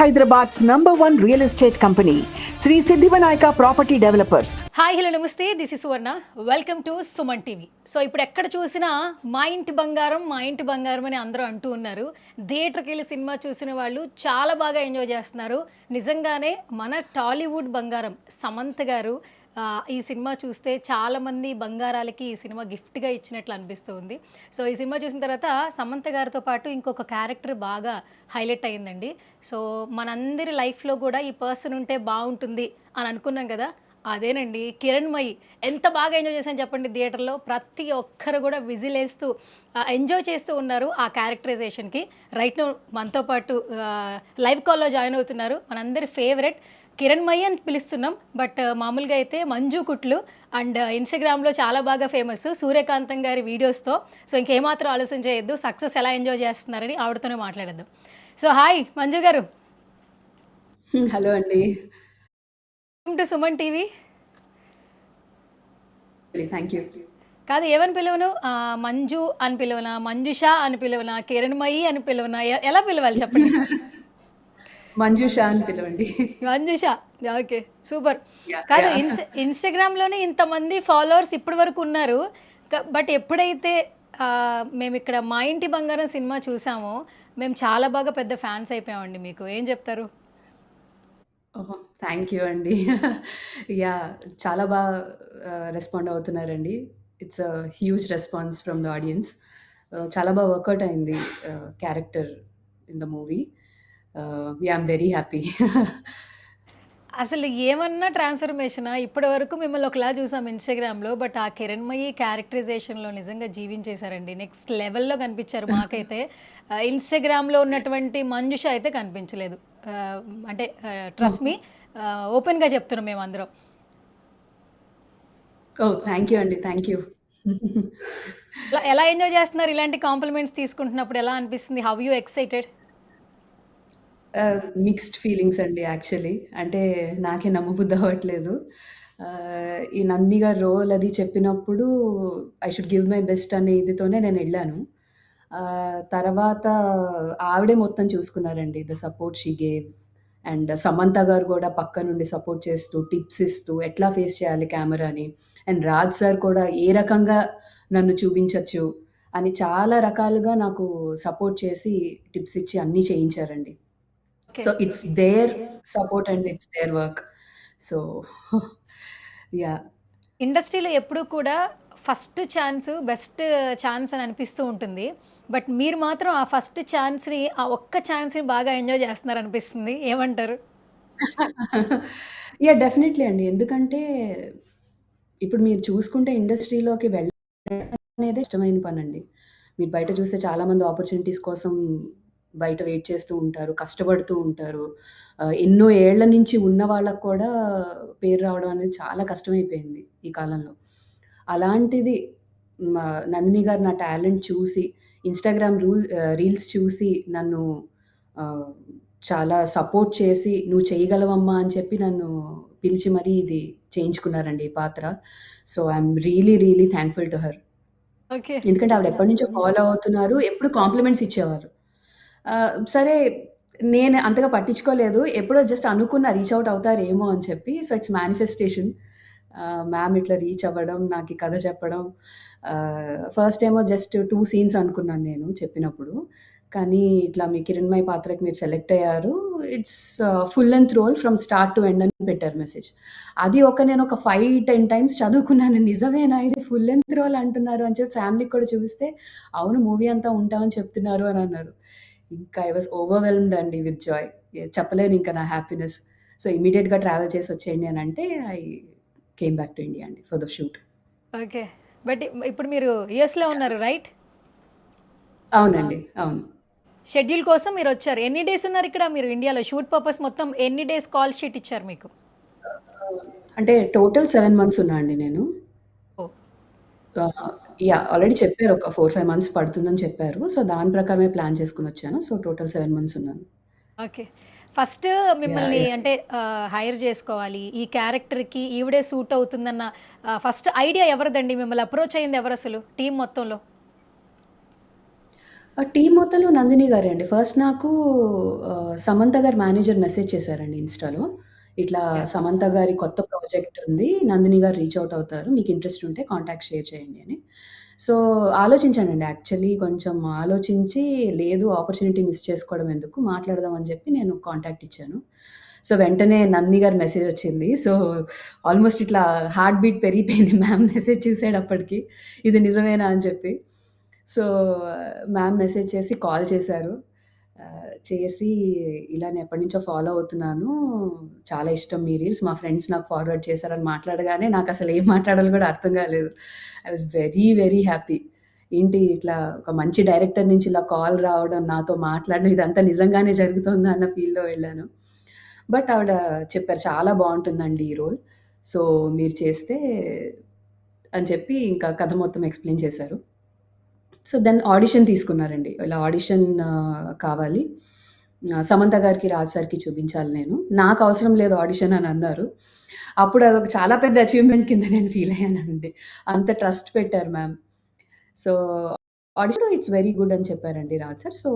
Hyderabad's #1 real estate company, Sri Siddhivanayaka Property Developers. Hi hello నమస్తే, this is Suvarna. Welcome to Suman TV. So ఇప్పుడు ఎక్కడ చూసినా మా ఇంటి బంగారం అని అందరూ అంటూ ఉన్నారు. థియేటర్కి వెళ్ళి సినిమా చూసిన వాళ్ళు చాలా బాగా ఎంజాయ్ చేస్తున్నారు. నిజంగానే మన టాలీవుడ్ బంగారం సమంత గారు ఈ సినిమా చూస్తే చాలామంది బంగారాలకి ఈ సినిమా గిఫ్ట్గా ఇచ్చినట్లు అనిపిస్తుంది. సో ఈ సినిమా చూసిన తర్వాత సమంత గారితో పాటు ఇంకొక క్యారెక్టర్ బాగా హైలైట్ అయ్యిందండి. సో మనందరి లైఫ్లో కూడా ఈ పర్సన్ ఉంటే బాగుంటుంది అని అనుకున్నాం కదా, అదేనండి కిరణ్మయి. ఎంత బాగా ఎంజాయ్ చేశాను చెప్పండి. థియేటర్లో ప్రతి ఒక్కరు కూడా విజిల్ వేస్తూ ఎంజాయ్ చేస్తూ ఉన్నారు ఆ క్యారెక్టరైజేషన్కి. రైట్ మనతో పాటు లైవ్ కాల్లో జాయిన్ అవుతున్నారు మనందరి ఫేవరెట్ కిరణ్మయి అని పిలుస్తున్నాం, బట్ మామూలుగా అయితే మంజు కుట్లు అండ్ ఇన్స్టాగ్రామ్లో చాలా బాగా ఫేమస్ సూర్యకాంతం గారి వీడియోస్తో. సో ఇంకేమాత్రం ఆలోచన చేయొద్దు, సక్సెస్ ఎలా ఎంజాయ్ చేస్తున్నారని ఆవిడతోనే మాట్లాడద్దు. సో హాయ్ మంజు గారు. హలో అండి. Welcome to Suman TV. Thank you. కాదు ఏమని పిలవను, మంజు అని పిలవనా, మంజుష అని పిలవనా, కిరణ్మయి అని పిలవనా, ఎలా పిలవాలి చెప్పండి? మంజుష అని పిలవండి. Manjusha, okay super. కాదు ఇన్స్టాగ్రామ్లోనే ఇంతమంది ఫాలోవర్స్ ఇప్పటి వరకు ఉన్నారు, బట్ ఎప్పుడైతే మేము ఇక్కడ మా ఇంటి బంగారం సినిమా చూసామో మేము చాలా బాగా పెద్ద ఫ్యాన్స్ అయిపోయామండి. మీకు ఏం చెప్తారు? ఓహో! థ్యాంక్ యూ అండి. యాహ్! చాలా బాగా రెస్పాండ్ అవుతున్నారండి. It's a huge response from the audience. చాలా బాగా వర్కౌట్ అయింది character in the movie. Yeah! I'm very happy. అసలు ఏమన్నా ట్రాన్స్ఫర్మేషనా? ఇప్పటి వరకు మిమ్మల్ని ఒకలా చూసాం ఇన్స్టాగ్రామ్లో, బట్ ఆ కిరణ్మయి క్యారెక్టరైజేషన్లో నిజంగా జీవించేశారండి. నెక్స్ట్ లెవెల్లో కనిపించారు మాకైతే. ఇన్స్టాగ్రామ్లో ఉన్నటువంటి మంజుష అయితే కనిపించలేదు. అంటే ట్రస్ట్ మీ, ఓపెన్గా చెప్తున్నాం మేమందరం. ఓహ్! థ్యాంక్ యూ అండి. Thank you. ఎలా ఎంజాయ్ చేస్తున్నారు? ఇలాంటి కాంప్లిమెంట్స్ తీసుకుంటున్నప్పుడు ఎలా అనిపిస్తుంది? How you excited? Mixed feelings అండి యాక్చువల్లీ. అంటే నాకే నమ్మబుద్ధి అవ్వట్లేదు. ఈ నందిని గారు రోల్ అది చెప్పినప్పుడు I should give my best అనే ఇదితోనే నేనెళ్ళాను. తర్వాత ఆవిడే మొత్తం చూసుకున్నారండి. The support she gave and Samantha గారు కూడా పక్క నుండి సపోర్ట్ చేస్తూ, టిప్స్ ఇస్తూ ఎట్లా ఫేస్ చేయాలి కెమెరాని, అండ్ రాజ్ సార్ కూడా ఏ రకంగా నన్ను చూపించొచ్చు అని చాలా రకాలుగా నాకు సపోర్ట్ చేసి, టిప్స్ ఇచ్చి అన్నీ చేయించారండి. Okay. So it's their support and it's their work. So yeah! ఇండస్ట్రీలో ఎప్పుడూ కూడా ఫస్ట్ ఛాన్స్ బెస్ట్ ఛాన్స్ అని అనిపిస్తూ ఉంటుంది. బట్ మీరు మాత్రం ఆ ఫస్ట్ ఛాన్స్‌ని, ఆ ఒక్క ఛాన్స్‌ని బాగా ఎంజాయ్ చేస్తున్నారనిపిస్తుంది. ఏమంటారు? యాహ్! డెఫినెట్‌లీ అండి. ఎందుకంటే ఇప్పుడు మీరు చూసుకుంటే ఇండస్ట్రీలోకి వెళ్ళడం అనేదే ఇష్టమైన పనండి. మీరు బయట చూస్తే చాలామంది ఆపర్చునిటీస్ కోసం బయట వెయిట్ చేస్తూ ఉంటారు. కష్టపడుతూ ఉంటారు. ఎన్నో ఏళ్ల నుంచి ఉన్న వాళ్ళకి కూడా పేరు రావడం అనేది చాలా కష్టమైపోయింది ఈ కాలంలో. అలాంటిది మ నందిని గారు నా టాలెంట్ చూసి, ఇన్‌స్టాగ్రామ్ రీల్స్ చూసి నన్ను ఆహ్, చాలా సపోర్ట్ చేసి, "నువ్వు చేయగలవమ్మా" అని చెప్పి నన్ను పిలిచి మరీ ఇది చేయించుకున్నారండి ఈ పాత్ర. So, I'm really, really thankful to her. Okay. ఎందుకంటే ఆవిడ ఎప్పటినుంచో ఫాలో అవుతున్నారు. ఎప్పుడు కాంప్లిమెంట్స్ ఇచ్చేవారు. సరే నేను అంతగా పట్టించుకోలేదు. ఎప్పుడో జస్ట్ అనుకున్నా రీచ్ ఔట్ అవుతారేమో అని చెప్పి. So, it's manifestation. మ్యామ్ ఇట్లా రీచ్ అవ్వడం, నాకీ కథ చెప్పడం. ఫస్ట్ ఏమో జస్ట్ 2 సీన్స్ అనుకున్నాను నేను చెప్పినప్పుడు. కానీ ఇట్లా మీ కిరణ్మయి పాత్రకి మీరు సెలెక్ట్ అయ్యారు. It's full length role from start to end అని పెట్టారు మెసేజ్. అది నేను ఒక 5, 10 టైమ్స్ చదువుకున్నాను. నిజమేనా ఇది ఫుల్ లెంగ్త్ రోల్ అంటున్నారు అని చెప్పి ఫ్యామిలీకి కూడా చూపిస్తే, అవును మూవీ అంతా ఉంటామని చెప్తున్నారు అని అన్నారు. ఇంకా ఐ వాస్ ఓవర్‌వెల్మ్డ్ అండి విత్ జాయ్. చెప్పలేను ఇంకా నా హ్యాపీనెస్. సో, ఇమ్మీడియేట్‌గా ట్రావెల్ చేసి వచ్చేయండి అని అంటే I came back to India అండి for the shoot. Okay. But ఇప్పుడు మీరు యూఎస్‌లో ఉన్నారు రైట్? అవునండి. అవును. షెడ్యూల్ కోసం మీరొచ్చారు. ఎన్ని డేస్ ఉన్నారు ఇక్కడ మీరు ఇండియాలో? షూట్ పర్పస్ మొత్తం ఎన్ని డేస్ కాల్ షీట్ ఇచ్చారు మీకు? అంటే టోటల్ 7 మంత్స్ ఉన్నా అండి నేను. ఓహ్! ఆహ్, యాహ్! ఆల్రెడీ చెప్పారు ఒక 4, 5 మంత్స్ పడుతుందని చెప్పారు. సో, దాని ప్రకారమే ప్లాన్ చేసుకొనొచ్చాను. సో, టోటల్ 7 మంత్స్ ఉన్నాను. ఓకే. First yeah! మిమ్మల్ని యాహ్! అంటే హైర్ చేసుకోవాలి, ఈ క్యారెక్టర్‌కి ఈవిడే సూట్ అవుతుందన్న ఫస్ట్ ఐడియా ఎవరిదండి? మిమ్మల్ని అప్రోచ్ అయింది ఎవరసలు టీమ్ మొత్తంలో? టీమ్ మొత్తంలో నందిని గారే అండి. ఫస్ట్ నాకు సమంత గారి మేనేజర్ మెసేజ్ చేశారండి ఇన్‌స్టాలో. ఇట్లా ఓకే. సమంత గారి కొత్త ప్రాజెక్ట్ ఉంది. నందిని గారు రీచ్ ఔట్ అవుతారు. మీకు ఇంట్రెస్ట్ ఉంటే కాంటాక్ట్ షేర్ చేయండి అని. సో, ఆలోచించానండి యాక్చువల్లీ కొంచెం ఆలోచించి లేదు ఆపర్చునిటీ మిస్ చేసుకోవడం ఎందుకు మాట్లాడదాం అని చెప్పి నేను కాంటాక్ట్ ఇచ్చాను. సో, వెంటనే నందిని గారి మెసేజ్ వచ్చింది. సో, ఆల్‌మోస్ట్ ఇట్లా హార్ట్ బీట్ పెరిగిపోయింది మ్యామ్ మెసేజ్ చూసేటప్పటికి. ఇది నిజమేనా అని చెప్పి. సో, మ్యామ్ మెసేజ్ చేసి కాల్ చేశారు. చేసి ఇలా నేను ఎప్పటినుంచో ఫాలో అవుతున్నాను. చాలా ఇష్టం మీ రీల్స్. మా ఫ్రెండ్స్ నాకు ఫార్వర్డ్ చేశారని మాట్లాడగానే నాకసలు ఏం మాట్లాడాలో కూడా అర్థం కాలేదు. I was very, very happy. ఏంటి ఇట్లా ఒక మంచి డైరెక్టర్ నుంచి ఇలా కాల్ రావడం, నాతో మాట్లాడడం ఇదంతా నిజంగానే జరుగుతుందా అన్న ఫీల్‌లో వెళ్ళాను. బట్ ఆవిడ చెప్పారు చాలా బావుంటుందండి ఈ రోల్. సో, మీరు చేస్తే అని చెప్పి ఇంకా కథ మొత్తం ఎక్స్‌ప్లెయిన్ చేశారు. సో, దెన్ ఆడిషన్ తీసుకున్నారండి. ఇలా ఆడిషన్ కావాలి. సమంత గారికి, రాజ్ సార్‌కి చూపించాలి నేను. నాకవసరం లేదు ఆడిషన్ అని అన్నారు. అప్పుడు అదొక చాలా పెద్ద అచీవ్‌మెంట్ కింద నేను ఫీల్ అయ్యానండి. అంత ట్రస్ట్ పెట్టారు మ్యామ్. సో, ఆడిషన్‌లో ఇట్స్ వెరీ గుడ్ అని చెప్పారండి Raj sir. So,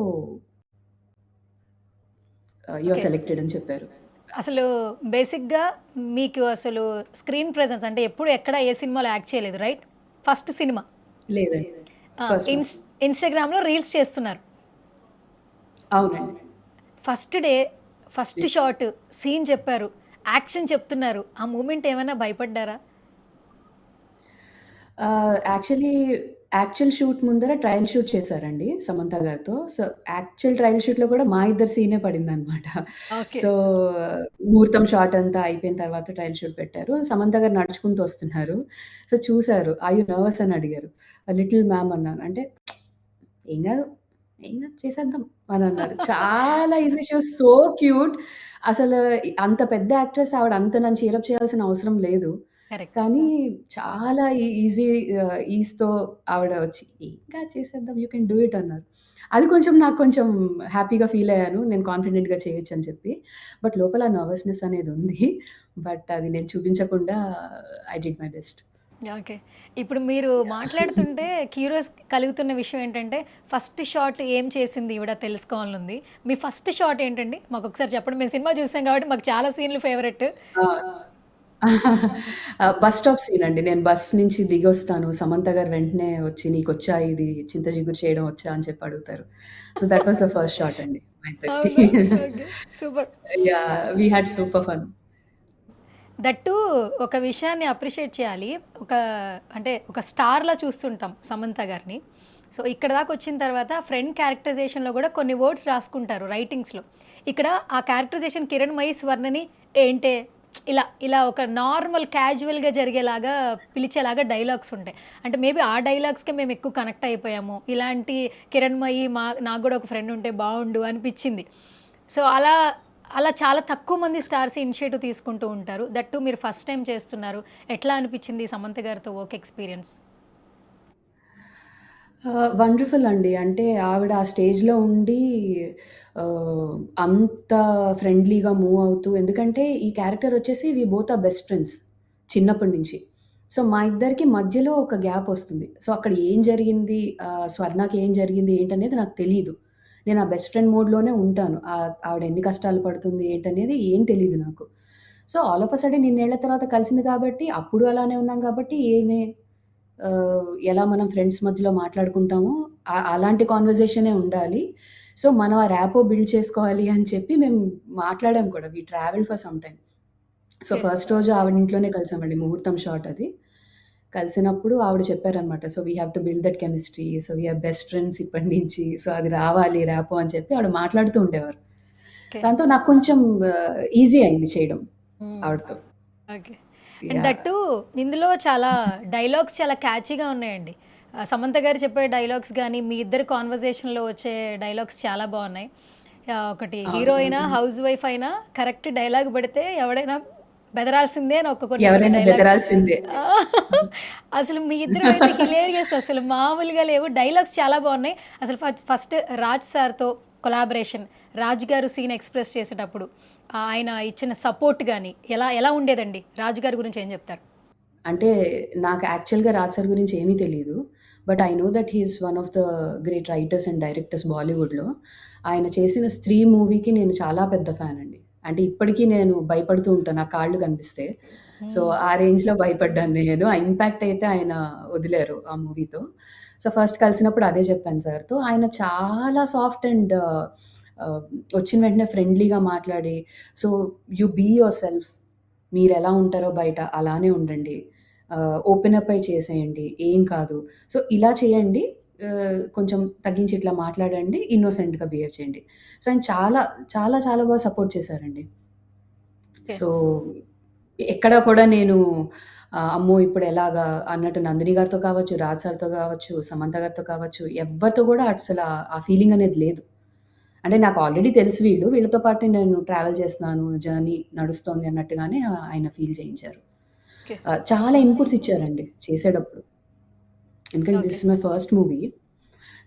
you are okay. Selected అని చెప్పారు. అసలు బేసిక్‌గా మీకు అసలు స్క్రీన్ ప్రెజెన్స్ అంటే ఎప్పుడు ఎక్కడ ఏ సినిమాలో యాక్ట్ చేయలేదు రైట్? First cinema. లేదండి. ఆ! First one. ఇన్‌స్టాగ్రామ్‌లో రీల్స్ చేస్తున్నారు. అవునండి. First day, first shot, scene చెప్పారు. యాక్షన్ చెప్తున్నారు. ఆ మూమెంట్ ఏమైనా భయపడ్డారా? యాక్చువల్లీ యాక్చువల్ షూట్ ముందర ట్రయల్ షూట్ చేశారండి సమంత గారితో. సో, యాక్చువల్ ట్రయల్ షూట్‌లో కూడా మా ఇద్దరి సీనే పడిందనమాట. ఓకే. సో, ముహూర్తం షాట్ అంతా అయిపోయిన తర్వాత ట్రయల్ షూట్ పెట్టారు. సమంత గారు నడుచుకుంటూ వస్తున్నారు. సో, చూసారు. "ఆర్ యూ నర్వస్" అని అడిగారు. లిటిల్ మ్యామ్ అన్నాను. అంటే "ఏం గాదు, ఏం గాదు చేసేద్దాం" అని అన్నారు. చాలా easy she was so cute. అసలు అంత పెద్ద యాక్ట్రెస్ ఆవిడ అంత నన్ను చీరప్ చేయాల్సిన అవసరం లేదు. కరెక్ట్. కానీ చాలా ఈజీ ఈజ్‌తో ఆవిడ వచ్చి "ఏం కాదు చేసేద్దాం. యూ కెన్ డూ ఇట్" అన్నారు. అది కొంచెం నాకు కొంచెం హ్యాపీగా ఫీల్ అయ్యాను. నేను కాన్ఫిడెంట్‌గా చేయొచ్చని చెప్పి. బట్ లోపల నర్వస్‌నెస్ అనేది ఉంది. బట్ అది నేను చూపించకుండా I did my best. Okay. ఇప్పుడు మీరు మాట్లాడుతుంటే క్యూరియస్ కలుగుతున్న విషయం ఏంటంటే, ఫస్ట్ షాట్ ఏం చేసింది ఈవిడ తెలుసుకోవాలనుంది. మీ ఫస్ట్ షాట్ ఏంటండి? మాకొకసారి చెప్పండి. మేము సినిమా చూసాం కాబట్టి మాకు చాలా సీన్‌లు ఫేవరెట్. ఆ! బస్ స్టాప్ సీన్ అండి. నేను బస్ నుంచి దిగొస్తాను. సమంత గారు వెంటనే వచ్చి "నీకొచ్చా ఇది చింత చిగురు చేయడం వచ్చా?" అని చెప్పి అడుగుతారు. So, that was the first shot అండి మా ఇద్దరిది. అవునా? Okay. Super. Yeah! We had super fun. That ఒక విషయాన్ని అప్రిషియేట్ చేయాలి. ఒక అంటే ఒక స్టార్‌లా చూస్తుంటాం సమంత గారిని. సో, ఇక్కడ దాకా వచ్చిన తర్వాత ఫ్రెండ్ క్యారెక్టరైజేషన్‌లో గూడా కొన్ని వర్డ్స్ రాసుకుంటారు రైటింగ్స్‌లో. ఇక్కడ ఆ క్యారెక్టరైజేషన్ కిరణ్‌మయి స్వర్ణని ఏంటే ఇలా ఇలా ఒక నార్మల్ క్యాజువల్‌గా జరిగేలాగా పిలిచేలాగా డైలాగ్స్ ఉంటాయి. అంటే మేబీ ఆ డైలాగ్స్‌కే మేము ఎక్కువ కనెక్ట్ అయిపోయాము. ఇలాంటి కిరణ్‌మయి నాకు గూడా ఒక ఫ్రెండ్ ఉంటే బావుండు అనిపిచ్చింది. సో, అలా అలా చాలా తక్కువ మంది స్టార్స్ ఇనిషియేటివ్ తీసుకుంటూ ఉంటారు. దట్ టూ మీరు ఫస్ట్ టైమ్ చేస్తున్నారు. ఎట్లా అనిపిచ్చింది సమంత గారితో వర్క్ ఎక్స్‌పీరియన్స్? వండర్‌ఫుల్ అండి. అంటే ఆవిడ ఆ స్టేజ్‌లో ఉండి అంత ఫ్రెండ్లీగా మూవ్ అవుతూ ఎందుకంటే ఈ క్యారెక్టర్ వచ్చేసి we both are best friends చిన్నప్పటి నుంచి. సో, మా ఇద్దరికి మధ్యలో ఒక గ్యాప్ వస్తుంది. సో, అక్కడ ఏం జరిగింది స్వర్ణకి ఏం జరిగింది ఏంటనేది నాకు తెలీదు. నేను ఆ బెస్ట్ ఫ్రెండ్ మోడ్‌లోనే ఉంటాను. ఆవిడ ఎన్ని కష్టాలు పడుతుంది ఏంటనేది ఏం తెలీదు నాకు. So, all of a sudden ఇన్నేళ్ల తర్వాత కలిసింది కాబట్టి అప్పుడు అలానే ఉన్నాం కాబట్టి ఏమే ఎలా మనం ఫ్రెండ్స్ మధ్యలో మాట్లాడుకుంటామో అలాంటి కాన్వర్జేషనే ఉండాలి. సో, మనం ఆ ర్యాపో బిల్డ్ చేసుకోవాలి అని చెప్పి మేము మాట్లాడాం కూడా. We travelled for some time. So, okay. First రోజు ఆవిడ ఇంట్లోనే కలిసామండి. ముహూర్తం షాట్ అది. కలిసినప్పుడు ఆవిడ చెప్పారనమాట. So, we have to build that chemistry. So, we are best friends ఇప్పటి నుంచి. సో, అది రావాలి ర్యాపో అని చెప్పి ఆవిడ మాట్లాడుతూ ఉండేవారు. ఓకే. దాంతో నాకు కొంచెం ఈజీ అయింది చేయడం హ్మ్. ఆవిడతో. Okay. And that yeah! Two ఇందులో చాలా డైలాగ్స్ చాలా క్యాచీగా ఉన్నాయండి. సమంత గారు చెప్పే డైలాగ్స్ గానీ, మీ ఇద్దరి కాన్వర్జేషన్‌లో వచ్చే డైలాగ్స్ చాలా బావున్నాయి. ఒకటి హీరో అయినా, అవును. హౌస్ వైఫ్ అయినా కరెక్ట్ డైలాగ్ పెడితే ఎవడైనా బెదరాల్సిందే అని కొన్ని కొన్ని ఎవరైనా డైలాగ్స్. బెదరాల్సిందే. ఆ! అసలు మీ ఇద్దరివైతే హిలేరియస్ అసలు మామూలుగా లేవు. డైలాగ్స్ చాలా బావున్నాయి. అసలు ఫస్ట్ రాజ్ సార్‌తో కొలాబరేషన్. రాజ్ గారు సీన్ ఎక్స్‌ప్రెస్ చేసేటప్పుడు ఆయన ఇచ్చిన సపోర్ట్ గాని ఎలా ఎలా ఉండేదండి? రాజు గారి గురించి ఏం చెప్తారు? అంటే నాకు యాక్చువల్‌గా రాజ్ సార్ గురించి ఏమీ తెలీదు. But I know that he is one of the great writers and directors బాలీవుడ్‌లో. ఆయన చేసిన 'స్త్రీ' మూవీకి నేను చాలా పెద్ద ఫ్యాన్ అండి. అంటే ఇప్పటికి నేను భయపడుతూ ఉంటాను నా కాళ్ళు కనిపిస్తే. సో, ఆ రేంజ్‌లో భయపడ్డాను నేను. ఆ ఇంపాక్ట్ అయితే ఆయన వదిలారు ఆ మూవీతో. సో, ఫస్ట్ కలిసినప్పుడు అదే చెప్పాను సార్‌తో. ఆయన చాలా సాఫ్ట్ అండ్ ఆహ్, వచ్చిన వెంటనే ఫ్రెండ్లీగా మాట్లాడి, "సో, యూ బీ యువర్‌సెల్ఫ్. మీరెలా ఉంటారో బయట అలానే ఉండండి. ఓపెన్ అప్ అయి చేసేయండి. ఏం కాదు. సో, ఇలా చేయండి. కొంచెం తగ్గించి ఇట్లా మాట్లాడండి. ఇన్నోసెంట్‌గా బిహేవ్ చేయండి." సో, ఆయన చాలా, చాలా, చాలా బాగా సపోర్ట్ చేశారండి. ఓకే. సో, ఎక్కడ కూడా నేను అమ్మో! ఇప్పుడెలాగా అన్నట్టు నందిని గారితో కావచ్చు, రాజ్ సార్‌తో కావచ్చు, సమంత గారితో కావచ్చు, ఎవ్వరితో కూడా అసల ఆ ఫీలింగ్ అనేది లేదు. అంటే నాకు ఆల్రెడీ తెలుసు వీళ్ళు. వీళ్ళతో పాటు నేను ట్రావెల్ చేస్తున్నాను, జర్నీ నడుస్తోంది అన్నట్టుగానే ఆయన ఫీల్ చేయించారు. ఓకే. చాలా ఇన్‌పుట్స్ ఇచ్చారండి చేసేటప్పుడు. ఎందుకంటే this okay. Is my first movie.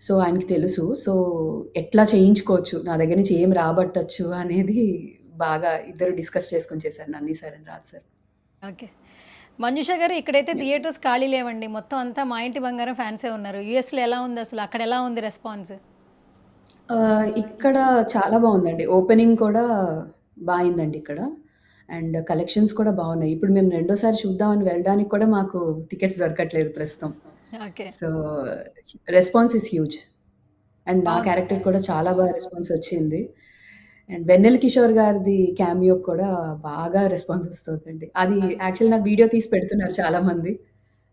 So, ఆయనకి తెలుసు. సో, ఎట్లా చేయించుకోవచ్చు, నా దగ్గర నుంచి ఏం రాబట్టొచ్చు అనేది బాగా ఇద్దరు డిస్కస్ చేసుకొని చేశారు Nandi sir and Raj sir. Okay. Manjusha గారు ఇక్కడైతే థియేటర్స్ ఖాళీ లేవండి. మొత్తం అంతా మా ఇంటి బంగారం ఫ్యాన్సే ఉన్నారు. యూఎస్‌లో ఎలా ఉంది అసలు? అక్కడ ఎలా ఉంది రెస్పాన్స్? ఇక్కడ చాలా బావుందండి. ఓపెనింగ్ కూడా బా అయిందండి ఇక్కడ. అండ్ కలెక్షన్స్ కూడా బావున్నాయి. ఇప్పుడు మేము రెండోసారి చూద్దామని వెళ్ళడానికి కూడా మాకు టికెట్స్ దొరకట్లేదు ప్రస్తుతం. Okay. So, response is huge. And నా బావుంది. క్యారెక్టర్ కూడా చాలా బాగా రెస్పాన్స్ వచ్చింది. అండ్ వెన్నెల కిషోర్ గారిది క్యామియోకి కూడా బాగా రెస్పాన్స్ వస్తుందండి. అది యాక్చువల్లీ నాకు వీడియో తీసి పెడుతున్నారు చాలామంది.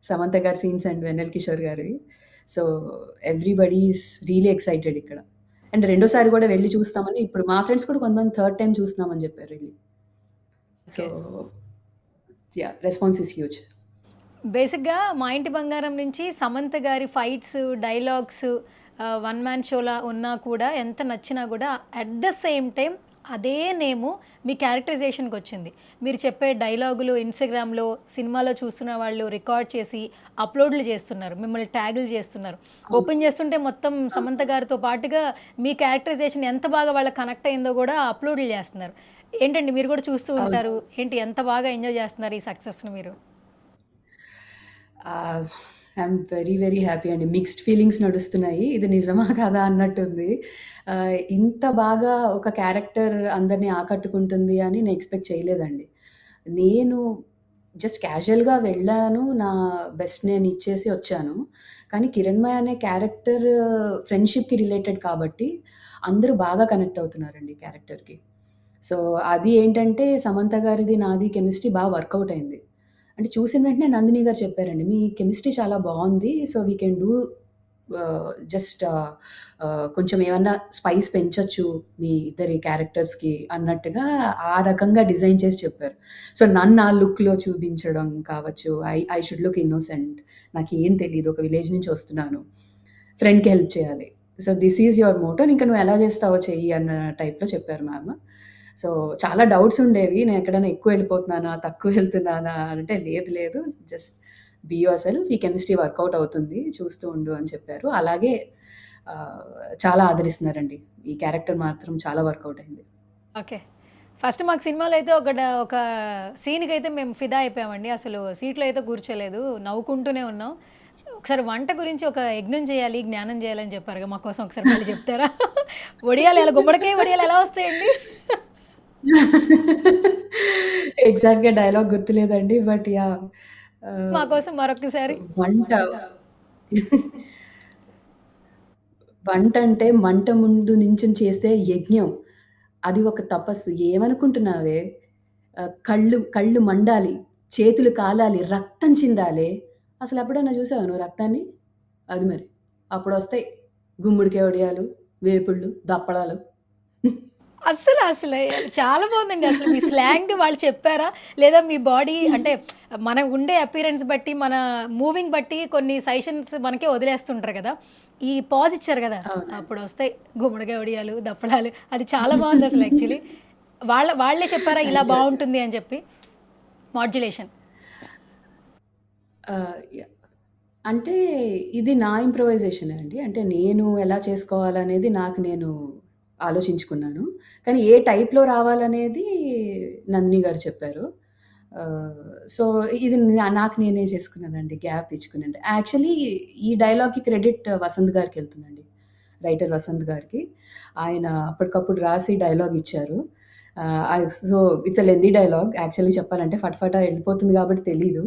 సమంత గారి సీన్స్ అండ్ వెన్నెల కిషోర్ గారివి. So, everybody is really excited ఇక్కడ. అండ్ రెండోసారి కూడా వెళ్లి చూస్తామని ఇప్పుడు మా ఫ్రెండ్స్ కూడా కొంతమంది థర్డ్ టైమ్ చూస్తున్నామని చెప్పారు ఎళ్లి. So, okay. Yeah! Response is huge. బేసిక్‌గా 'మా ఇంటి బంగారం' నుంచి సమంత గారి fights, dialogues one man shola ఉన్నా కూడా ఎంత నచ్చినా కూడా అట్ ద సేమ్ టైమ్ అదే నేము మీ క్యారెక్టరైజేషన్‌కొచ్చింది. మీరు చెప్పే డైలాగులు ఇన్‌స్టాగ్రామ్‌లో, సినిమాలో చూస్తున్న వాళ్ళు రికార్డ్ చేసి అప్‌లోడ్‌లు చేస్తున్నారు. మిమ్మల్ని ట్యాగులు చేస్తున్నారు. అవును. ఓపెన్ చేస్తుంటే మొత్తం సమంత గారితో పాటుగా మీ క్యారెక్టరైజేషన్ ఎంత బాగా వాళ్ళకి కనెక్ట్ అయిందో కూడా అప్‌లోడ్‌లు చేస్తున్నారు. ఏంటండి మీరు కూడా చూస్తూ అవును. ఉంటారు. ఏంటి ఎంత బాగా ఎంజాయ్ చేస్తున్నారు ఈ సక్సెస్‌ని మీరు? ఐయామ్ వెరీ, వెరీ హ్యాపీ అండి. మిక్స్డ్ ఫీలింగ్స్ నడుస్తున్నాయి. ఇది నిజమా కాదా అన్నట్టుంది. ఇంత బాగా ఒక క్యారెక్టర్ అందరిని ఆకట్టుకుంటుంది అని నేను ఎక్స్‌పెక్ట్ చేయలేదండి. నేను జస్ట్ క్యాజుయల్‌గా వెళ్ళాను. నా బెస్ట్ నేను ఇచ్చేసి వచ్చాను. కానీ 'కిరణ్మయ్' అనే క్యారెక్టర్ ఫ్రెండ్‌షిప్‌కి రిలేటెడ్ కాబట్టి అందరూ బాగా కనెక్ట్ అవుతున్నారండి క్యారెక్టర్‌కి. సో, అది ఏంటంటే సమంత గారిది, నాది కెమిస్ట్రీ వర్కౌట్ అయింది. అంటే చూసిన వెంటనే నందిని గారు చెప్పారండి. "మీ కెమిస్ట్రీ చాలా బావుంది. So, we can do just కొంచెం ఏమన్నా స్పైస్ పెంచొచ్చు మీ ఇద్దరి క్యారెక్టర్స్‌కి" అన్నట్టుగా ఆ రకంగా డిజైన్ చేసి చెప్పారు. సో, నన్ను ఆ లుక్‌లో చూపించడం కావచ్చు. I should look innocent. నాకేం తెలీదు. ఒక విలేజ్ నుంచి వస్తున్నాను. ఫ్రెండ్‌కి హెల్ప్ చేయాలి. So, this is your Moto. ఇంక నువ్వు ఎలా చేస్తావో చెయ్యి అన్న టైప్‌లో చెప్పారు మ్యామ్. సో, చాలా డౌట్స్ ఉండేవి. నేను ఎక్కడైనా ఎక్కువ వెళ్ళిపోతున్నానా? తక్కువ వెళ్తున్నానా? అంటే లేదు లేదు. Just be yourself. ఈ కెమిస్ట్రీ వర్కౌట్ అవుతుంది. చూస్తూ ఉండు అని చెప్పారు. అలాగే చాలా ఆదరిస్తున్నారండి. ఈ క్యారెక్టర్ మాత్రం చాలా వర్కౌట్ అయింది. ఓకే. ఫస్ట్ మాకు సినిమాలో అయితే ఒక సీన్‌కైతే మేము ఫిదా అయిపోయామండి. అసలు సీట్‌లో అయితే కూర్చోలేదు. నవ్వుకుంటూనే ఉన్నాం. ఒకసారి వంట గురించి ఒక యజ్ఞం చేయాలి, జ్ఞానం చేయాలని చెప్పారుగా మా కోసం ఒకసారి మళ్ళీ చెప్తారా? వడియాలు ఎలా గుమ్మడికాయ వడియాలు ఎలా వస్తాయండి? ఎగ్జాక్ట్‌గా డైలాగ్ గుర్తులేదండి. But yeah! మా ఆహ్, కోసం మరొకసారి. వంట వంటంటే మంట ముందు నించొని చేసే యజ్ఞం. అది ఒక తపస్సు. ఏమనుకుంటున్నావే? కళ్ళు కళ్ళు మండాలి, చేతులు కాలాలి, రక్తం చిందాలే. అసలెప్పుడైనా చూసావా నువ్వు రక్తాన్ని? అది మరి. అప్పుడొస్తాయి గుమ్మడికాయ వడియాలు, వేపుళ్ళు, దప్పడాలు. అసలు చాలా బావుందండి. అసలు మీ స్లాంగ్ వాళ్ళు చెప్పారా? లేదా మీ బాడీ అంటే మన ఉండే అపియరెన్స్ బట్టి, మన మూవింగ్ బట్టి కొన్ని సజెషన్స్ మనకే వదిలేస్తుంటారు కదా! ఈ పాజ్ ఇచ్చారు కదా! అవునండి. అప్పుడొస్తాయి గుమ్మడికాయ వడియాలు, దప్పడాలు అది చాలా బావుందసలు యాక్చువల్లీ. వాళ్ళే చెప్పారా ఇలా థాంక్ యూ అండి. బావుంటుంది అని చెప్పి? మాడ్యులేషన్. యాహ్! అంటే ఇది నా ఇంప్రొవైజేషనే అండి. అంటే నేను ఎలా చేసుకోవాలనేది నాకు నేను ఆలోచించుకున్నాను. కానీ ఏ టైప్‌లో రావాలనేది నందిని గారు చెప్పారు. సో, ఇది నాకు నేనే చేసుకున్నానండి. గ్యాప్ ఇచ్చుకున్నాను. యాక్చువల్లీ ఈ డైలాగ్‌కి క్రెడిట్ వసంత్ గారికెళ్తుందండి. రైటర్ వసంత్ గారికి. ఆయన అప్పటికప్పుడు రాసి డైలాగ్ ఇచ్చారు. So, it's a lengthy dialogue actually చెప్పాలంటే ఫటాఫటా ఎళ్ళిపోతుంది కాబట్టి తెలీదు.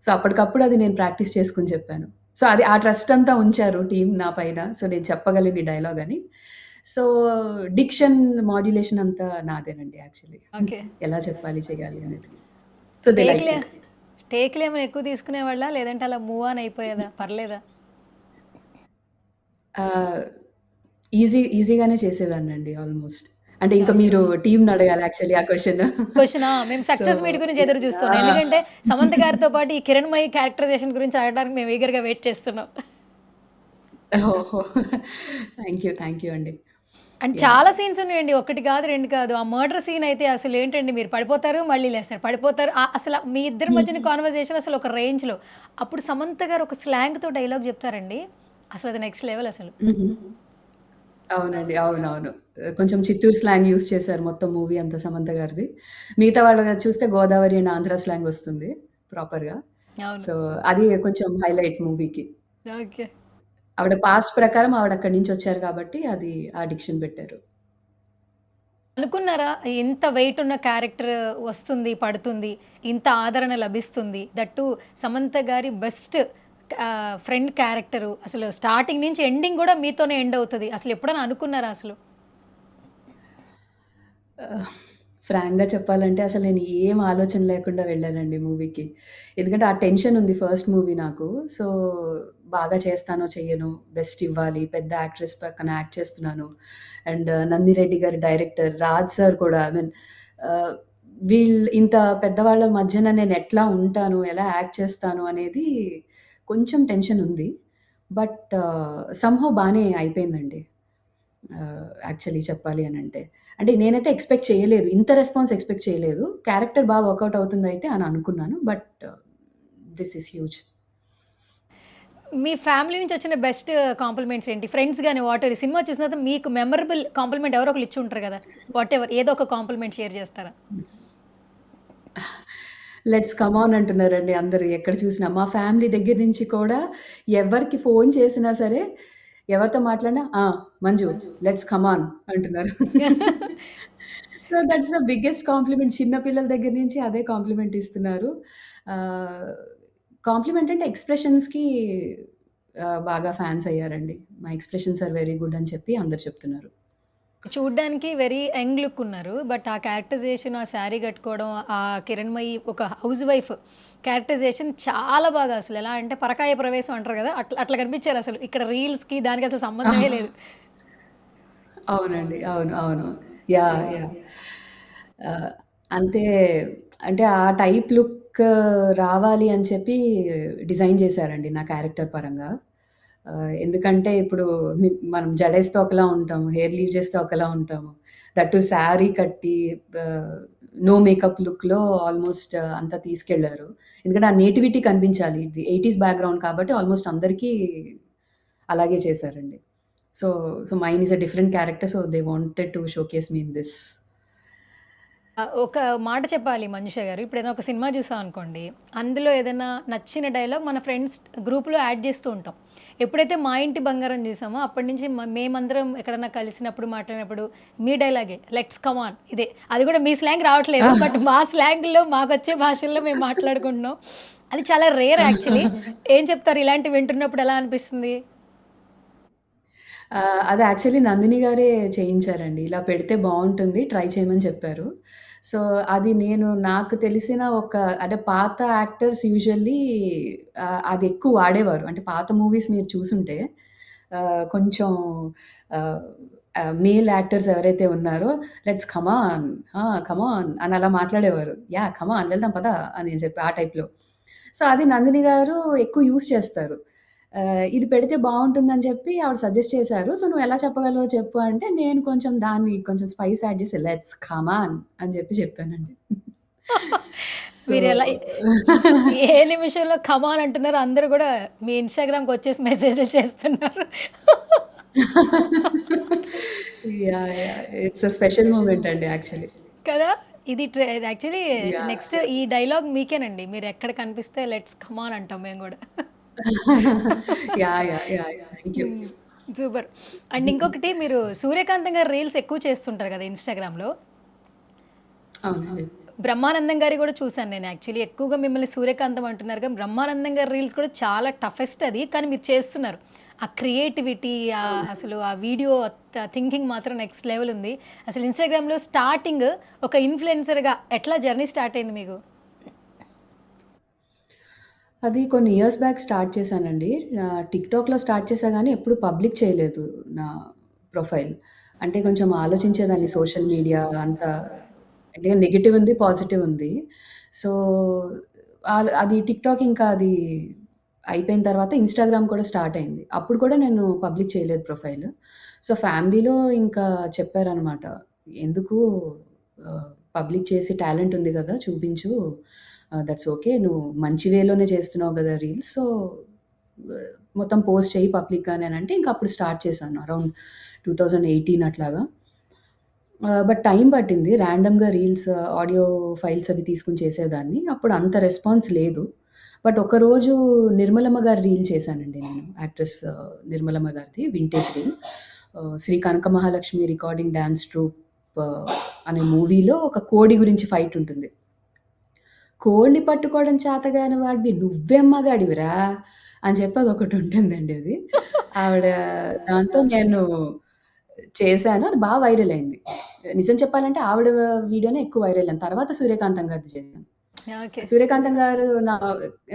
సో, అప్పటికప్పుడు అది నేను ప్రాక్టీస్ చేసుకొని చెప్పాను. సో, అది ఆ ట్రస్ట్ అంతా ఉంచారు టీమ్ నా పైన. సో, నేను చెప్పగలను ఈ డైలాగ్ అని. సో, డిక్షన్, మాడ్యులేషన్ అంతా నాదేనండి యాక్చువల్లీ. ఓకే. ఎలా చెప్పాలి, చేయాలి అనేది. సో, దే లైక్డ్ టేక్‌లే ఇట్. టేక్‌లేమైనా ఎక్కువ తీసుకునేవాళ్ళా? లేదంటే అలా మూవ్ ఆన్ అయిపోయేదా? పర్లేదా? ఆహ్, ఈజీగానే చేసేదాన్నండి ఆల్‌మోస్ట్. అంటే ఇంక ఓకే. మీరు టీమ్‌ని అడగాలి యాక్చువల్లీ ఆ క్వెషన్. క్వెషనా? మేము సో, సక్సెస్ మీట్ గురించి ఎదురు చూస్తున్నాం. ఆ! ఎందుకంటే సమంత గారితో పాటు ఈ కిరణ్మయి క్యారెక్టరైజేషన్ గురించి అడగడానికి మేము ఈగర్‌గా వెయిట్ చేస్తున్నాం. ఓహో! థ్యాంక్ యూ అండి. And yeah! చాలా సీన్స్ ఉన్నాయండి. 1 కాదు, 2 కాదు. ఆ మర్డర్ సీన్ అయితే అసలేంటండి, మీరు పడిపోతారు, మళ్ళీ లేస్తారు. పడిపోతారు. అసల మీ ఇద్దరి మధ్యన కాన్వర్జేషన్ అసలు ఒక రేంజ్‌లో. అప్పుడు సమంత గారు ఒక స్లాంగ్‌తో డైలాగ్ చెప్తారండి. అసలది నెక్స్ట్ లెవెల్ అసలు. హుహు. అవునండి. అవునవును. కొంచెం చిత్తూరు స్లాంగ్ యూజ్ చేశారు మొత్తం మూవీ అంతా సమంత గారిది. మిగతా వాళ్ళది చూస్తే గోదావరి అండ్ ఆంధ్ర స్లాంగ్ వస్తుంది ప్రాపర్‌గా. అవును. సో, అది కొంచెం హైలైట్ మూవీకి. ఓకే. ఆవిడ పాస్ట్ ప్రకారం ఆవిడ అక్కడి నుంచి వచ్చారు కాబట్టి అది ఆ డిక్షన్ పెట్టారు. అనుకున్నారా? ఇంత వెయిట్ ఉన్న క్యారెక్టర్ వస్తుంది, పడుతుంది. ఇంత ఆదరణ లభిస్తుంది. దట్ టూ సమంత గారి బెస్ట్ ఫ్రెండ్ క్యారెక్టరు. అసలు స్టార్టింగ్ నుంచి ఎండింగ్ గూడా మీతోనే ఎండ్ అవుతది. అసలు ఎప్పుడైనా అనుకున్నారా అసలు? ఫ్రాంక్‌గా చెప్పాలంటే అసలు నేను ఏం ఆలోచన లేకుండా వెళ్ళానండి మూవీకి. ఎందుకంటే ఆ టెన్షన్ ఉంది ఫస్ట్ మూవీ నాకు. సో, బాగా చేస్తానో చెయ్యనో, బెస్ట్ ఇవ్వాలి, పెద్ద యాక్ట్రెస్ పక్కన యాక్ట్ చేస్తున్నాను. అండ్ నందిరెడ్డి గారి డైరెక్టర్, రాజ్ సార్ కూడా ఐ మీన్ ఆహ్, ఇంత పెద్దవాళ్ళ మధ్యన నేను ఎట్లా ఉంటాను, ఎలా యాక్ట్ చేస్తాను అనేది కొంచెం టెన్షన్ ఉంది. బట్ సమ్‌హౌ బానే అయిపోయిందండి. యాక్చువల్లీ చెప్పాలి అనంటే. అంటే నేనైతే ఎక్స్‌పెక్ట్ చేయలేదు. ఇంత రెస్పాన్స్ ఎక్స్‌పెక్ట్ చేయలేదు. క్యారెక్టర్ వర్కౌట్ అవుతుందయితే అని అనుకున్నాను. But this is huge. Me family నుంచి వచ్చిన బెస్ట్ కాంప్లిమెంట్స్ ఏంటి? ఫ్రెండ్స్ గాని వాటెవర్, ఈ సినిమా చూసిన తర్వాత మీకు మెమరబుల్ కాంప్లిమెంట్ ఎవరో ఒకళ్ళు ఇచ్చి ఉంటారు గదా! వాటెవర్ ఏదో ఒక కాంప్లిమెంట్ షేర్ చేస్తారా? లెట్స్ కమ్ ఆన్ అంటున్నారండి అందరూ ఎక్కడ చూసినా. మా ఫ్యామిలీ దగ్గర నుంచి కూడా ఎవరికి ఫోన్ చేసినా సరే, ఎవరితో మాట్లాడినా మంజు లెట్స్ కమ్ ఆన్ అంటున్నారు. So, that's the biggest compliment. చిన్న పిల్లల దగ్గర నుంచి అదే కాంప్లిమెంట్ ఇస్తున్నారు. ఆహ్, కాంప్లిమెంట్ అంటే ఎక్స్‌ప్రెషన్స్‌కి బాగా ఫాన్స్ అయ్యారండి. My expressions are very good అని చెప్పి అందరూ చెప్తున్నారు. చూడ్డానికి వెరీ యంగ్ లుక్ ఉన్నారు. బట్ ఆ క్యారెక్టరైజేషన్, ఆ శారీ కట్టుకోవడం, ఆ కిరణ్మయి ఒక హౌస్ వైఫ్ క్యారెక్టరైజేషన్ చాలా బాగా, అసలు ఎలా అంటే పరకాయ ప్రవేశం అంటారు కదా! అట్లా అట్లా కనిపించారు అసలు. ఇక్కడ రీల్స్‌కి దానికి అసలు సంబంధమే లేదు. అవునండి. అవును. యాహ్! ఆహ్, అంతే. అంటే ఆ టైప్ లుక్ రావాలి అని చెప్పి డిజైన్ చేశారండి నా క్యారెక్టర్ పరంగా. ఎందుకంటే ఇప్పుడు మనం జడేస్తే ఒకలా ఉంటాము. హెయిర్ లీవ్ చేస్తే ఒకలా ఉంటాము. దట్ టూ శారీ కట్టి ఆహ్, నో మేకప్ లుక్‌లో ఆల్‌మోస్ట్ అంతా తీసుకెళ్లారు. ఎందుకంటే ఆ నేటివిటీ కనిపించాలి. ఇది 80స్ బ్యాక్‌గ్రౌండ్ కాబట్టి ఆల్‌మోస్ట్ అందరికీ అలాగే చేశారండి. So, mine is a different character. So, they wanted to showcase me in this. ఒక మాట చెప్పాలి మంజుష గారు. ఇప్పుడేదైనా ఒక సినిమా చూసామనుకోండి, అందులో ఏదైనా నచ్చిన డైలాగ్ మన ఫ్రెండ్స్ గ్రూప్‌లో యాడ్ చేస్తూ ఉంటాం. ఎప్పుడైతే 'మా ఇంటి బంగారం' చూసామో అప్పటి నుంచి మేమందరం ఎక్కడన్నా కలిసినప్పుడు, మాట్లాడినప్పుడు మీ డైలాగే లెట్స్ కమ్ ఆన్ ఇదే. అది కూడా మీ స్లాంగ్ రావట్లేదు. బట్ మా స్లాంగ్‌లో మాకొచ్చే భాషల్లో మేము మాట్లాడుకుంటున్నాం. అది చాలా రేర్ యాక్చువల్లీ. ఏం చెప్తారు ఇలాంటివి వింటున్నప్పుడు ఎలా అనిపిస్తుంది? అది యాక్చువల్లీ నందిని గారే చేయించారండి. ఇలా పెడితే బావుంటుంది. ట్రై చేయమని చెప్పారు. సో, అది నాకు తెలిసిన అంటే పాత యాక్టర్స్ యూజువల్లీ అది ఎక్కువ వాడేవారు. అంటే పాత మూవీస్ మీరు చూసుంటే కొంచెం ఆహ్, మేల్ యాక్టర్స్ ఎవరైతే ఉన్నారో let's come on, come on అని అలా మాట్లాడేవారు. యాహ్! కమ్ ఆన్ వెళ్దాం పదా అని చెప్పి ఆ టైప్‌లో. సో, అది నందిని గారు ఎక్కువ యూజ్ చేస్తారు. ఇది పెడితే బావుంటుందని చెప్పి ఆవిడ సజెస్ట్ చేశారు. సో, "నువ్వు ఎలా చెప్పగలవో చెప్పు" అంటే నేను దాన్ని కొంచెం స్పైస్ యాడ్ చేసి లెట్స్ కమ్ ఆన్ అని చెప్పానండి. సో మీరెలా ఏ నిమిషంలో కమాన్ అంటున్నారో అందరూ గూడా మీ ఇన్‌స్టాగ్రామ్‌కొచ్చేసి మెసేజ్‌లు చేస్తున్నారు. Yeah! It's a special moment అండి యాక్చువల్లీ. కదా! ఇది యాక్చువల్లీ యాహ్! నెక్స్ట్ ఈ డైలాగ్ మీకేనండి. మీరు ఎక్కడ కనిపిస్తే లెట్స్ కమ్ ఆన్ అంటాం మేము గూడా. Yeah! Yeah! Yeah! Yeah! Thank you. Hmm. Super. And ఇంకొకటి మీరు సూర్యకాంతం గారి రీల్స్ ఎక్కువ చేస్తుంటారు కదా ఇన్‌స్టాగ్రామ్‌లో. అవునండి. బ్రహ్మానందం గారియి గూడా చూసాను నేను యాక్చువల్లీ. ఎక్కువగా మిమ్మల్ని సూర్యకాంతం అంటున్నారు గానీ, బ్రహ్మానందం గారి రీల్స్ కూడా చాలా టఫెస్ట్ అది. కానీ మీరు చేస్తున్నారు. ఆ క్రియేటివిటీ అవును. అసలు ఆ వీడియో థింకింగ్ మాత్రం నెక్స్ట్ లెవెల్ ఉంది. అసలు ఇన్‌స్టాగ్రామ్‌లో స్టార్టింగ్ ఒక ఇన్‌ఫ్లుయెన్సర్‌గా ఎట్లా జర్నీ స్టార్ట్ అయింది మీకు? అది కొన్ని ఇయర్స్ బ్యాక్ స్టార్ట్ చేశానండి. టిక్‌టాక్‌లో స్టార్ట్ చేశా గానీ ఎప్పుడు పబ్లిక్ చేయలేదు నా ప్రొఫైల్. అంటే కొంచెం ఆలోచించేదాన్ని సోషల్ మీడియా అంతా అంటే నెగెటివ్ ఉంది, పాజిటివ్ ఉంది. సో, అది టిక్‌టాక్ ఇంకా అది అయిపోయిన తర్వాత ఇన్‌స్టాగ్రామ్ కూడా స్టార్ట్ అయింది. అప్పుడు కూడా నేను పబ్లిక్ చేయలేదు ప్రొఫైల్. సో, ఫ్యామిలీలో ఇంకా చెప్పారనమాట. "ఎందుకు ఆహ్, పబ్లిక్ చేసి టాలెంట్ ఉంది గదా! చూపించు. That's okay. నువ్వు మంచి వేలోనే చేస్తున్నావు గదా! రీల్స్. సో, ఆహ్, మొత్తం పోస్ట్ చెయ్యి పబ్లిక్‌గానే" అనంటే ఇంక అప్పుడు స్టార్ట్ చేశాను. అరౌండ్ 2018 అట్లాగా. బట్ టైం పట్టింది. ర్యాండమ్‌గా రీల్స్, ఆడియో ఫైల్స్ అవి తీసుకొని చేసేదాన్ని. అప్పుడు అంత రెస్పాన్స్ లేదు. బట్ ఒకరోజు నిర్మలమ్మ గారి రీల్ చేశానండి నేను. యాక్ట్రెస్ నిర్మలమ్మ గారిది వింటేజ్ రీల్. 'శ్రీ కనక మహాలక్ష్మి రికార్డింగ్ డాన్స్ ట్రూప్' అనే మూవీలో ఒక కోడి గురించి ఫైట్ ఉంటుంది. కోడిని పట్టుకోవడం చేతగాని వాడివి నువ్వేం మగాడివిరా! అని చెప్పి అదొకటుంటుందండి అది. ఆవిడ దాంతో నేను చేశాను. అది బా వైరల్ అయింది. నిజం చెప్పాలంటే ఆవిడ వీడియోనే ఎక్కువ వైరల్ అయింది. తర్వాత సూర్యకాంతం గారిది చేశాను. ఓకే. సూర్యకాంతం గారు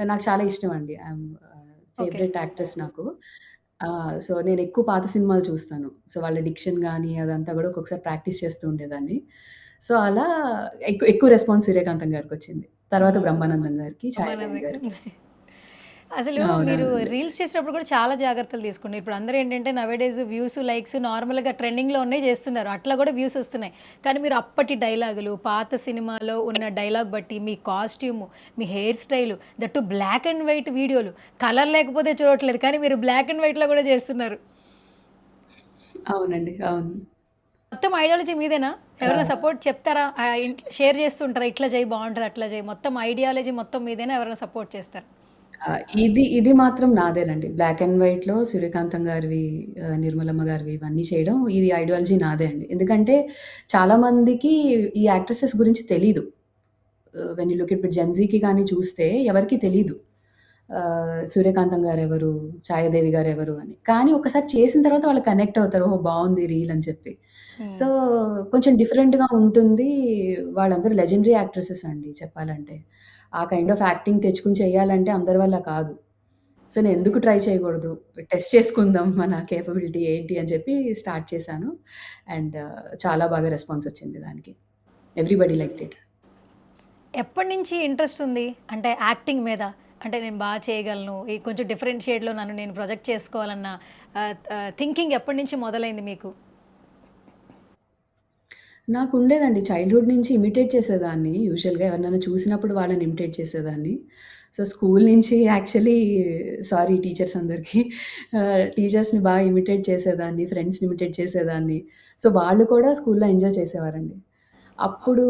నాకు చాలా ఇష్టమండి. ఓకే. ఫేవరెట్ యాక్ట్రెస్ నాకు. సో, నేనెక్కువ పాత సినిమాలు చూస్తాను. సో, వాళ్ళ డిక్షన్ గాని అదంతా గూడా ఒక్కొక్కసారి ప్రాక్టీస్ చేస్తూ ఉండేదాన్ని. సో, అలా ఎక్కువ రెస్పాన్స్ సూర్యకాంతం గారికొచ్చింది. తర్వాత హ్మ్. బ్రహ్మానందం గారికి, ఛాయాగ్రహణ్ బ్రహ్మానందం గారికి. అసలు మీరు అవునవునండి. రీల్స్ చేసేటప్పుడు కూడా చాలా జాగ్రత్తలు తీసుకున్నారు. ఇప్పుడు అందరూ ఏంటంటే నౌఎడేస్ వ్యూస్, లైక్స్ నార్మల్‌గా ట్రెండింగ్‌లో ఉన్నయి చేస్తున్నారు. అట్లా కూడా వ్యూస్ వస్తున్నాయి. కానీ మీరు అప్పటి డైలాగులు, పాత సినిమాలో ఉన్న డైలాగ్ బట్టి మీ కాస్ట్యూము, మీ hair style, that black and white వీడియోలు. కలర్ లేకపోతే చూడట్లేదు. కానీ మీరు బ్లాక్ అండ్ వైట్‌లో కూడా చేస్తున్నారు. అవునండి. అవును. మొత్తం ఐడియాలజీ మీదేనా? ఆ! ఎవరైనా సపోర్ట్ చెప్తారా? షేర్ చేస్తుంటారా? ఇట్లా చేయి బావుంటది, అట్లా చేయి. మొత్తం ఐడియాలజీ మొత్తం మీదేనా? ఎవరైనా సపోర్ట్ చేస్తారా? ఇది మాత్రం నాదేనండి. బ్లాక్ అండ్ వైట్‌లో సూర్యకాంతం గారివి, నిర్మలమ్మ గారివి ఇవన్నీ చేయడం ఇది ఐడియాలజీ నాదే అండి. ఎందుకంటే చాలా మందికి ఈ యాక్ట్రెసెస్ గురించి తెలీదు. వెన్ యూ లుక్ ఇప్పుడు జెన్‌జీకి గాని చూస్తే ఎవరికీ తెలీదు. సూర్యకాంతం గారెవరు, ఛాయాదేవి గారెవరు అని. కానీ ఒకసారి చేసిన తర్వాత వాళ్ళు కనెక్ట్ అవుతారు. ఓహో! బావుంది రీల్ అని చెప్పి. హ్మ్. సో, కొంచెం డిఫరెంట్‌గా ఉంటుంది. వాళ్ళందరూ లెజెండరీ యాక్ట్రెసెస్ అండి చెప్పాలంటే. ఆ కైండ్ ఆఫ్ యాక్టింగ్ తెచ్చుకొని చేయాలంటే అందరి వల్ల కాదు. సో, నేనెందుకు ట్రై చేయకూడదు? టెస్ట్ చేసుకుందాం మన కేపబిలిటీ ఏంటి అని చెప్పి స్టార్ట్ చేశాను. అండ్ చాలా బాగా రెస్పాన్స్ వచ్చింది దానికి. Everybody liked it. ఎప్పటినుంచి ఇంట్రెస్ట్ ఉంది? అంటే యాక్టింగ్ మీద? అంటే నేను బా చేయగలను. ఈ కొంచెం డిఫరెంట్ షేడ్‌లో నన్ను నేను ప్రొజెక్ట్ చేసుకోవాలన్న థింకింగ్ ఎప్పటినుంచి మొదలైంది మీకు? నాకుండేదండి. చైల్డ్‌హుడ్ నుంచి ఇమిటేట్ చేసేదాన్ని. యూజువల్‌గా ఎవరినైనా చూసినప్పుడు వాళ్ళని ఇమిటేట్ చేసేదాన్ని. సో, స్కూల్ నుంచి యాక్చువల్లీ సారీ టీచర్స్ అందరికి. టీచర్స్‌ని బాగా ఇమిటేట్ చేసేదాన్ని. ఫ్రెండ్స్‌ని ఇమిటేట్ చేసేదాన్ని. సో, వాళ్ళు కూడా స్కూల్‌లో ఎంజాయ్ చేసేవారండి. అప్పుడు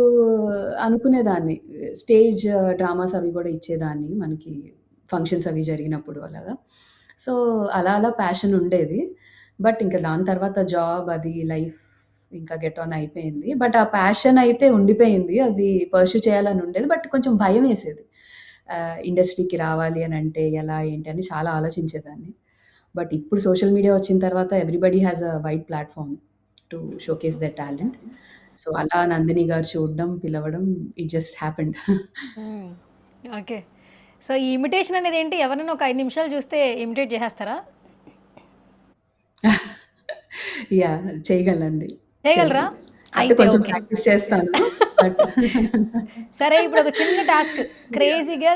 అనుకునేదాన్ని స్టేజ్ డ్రామాస్ అవి కూడా ఇచ్చేదాన్ని మనకి ఫంక్షన్స్ అవి జరిగినప్పుడు అలాగా. సో, అలా ప్యాషన్ ఉండేది. బట్ ఇంక దాని తర్వాత జాబ్ అది లైఫ్ ఇంకా గెట్ ఆన్ అయిపోయింది. బట్ ఆ ప్యాషన్ అయితే ఉండిపోయింది. అది పర్స్యూ చేయాలని ఉండేది. బట్ కొంచెం భయమేసేది. ఇండస్ట్రీకి రావాలి అనంటే ఎలా ఏంటి అని చాలా ఆలోచించేదాన్ని. బట్ ఇప్పుడు సోషల్ మీడియా వచ్చిన తర్వాత everybody has a wide platform to showcase their talent. So, అలా నందిని గారు చూడడం, పిలవడం ఇట్ జస్ట్ హ్యాపెండ్. హ్మ్. ఓకే. సో, ఈ ఇమిటేషన్ అనేదేంటి? ఎవరైనా ఒక 5 నిమిషాలు చూస్తే ఇమిటేట్ చేసేస్తారా? చేయగలనండి. చేయగలరా? చేయగలను. కాకపోతే అయితే కొంచెం ఓకే. ప్రాక్టీస్ చేస్తాను. బట్ సరే ఇప్పుడు ఒక చిన్న టాస్క్ క్రేజీగా,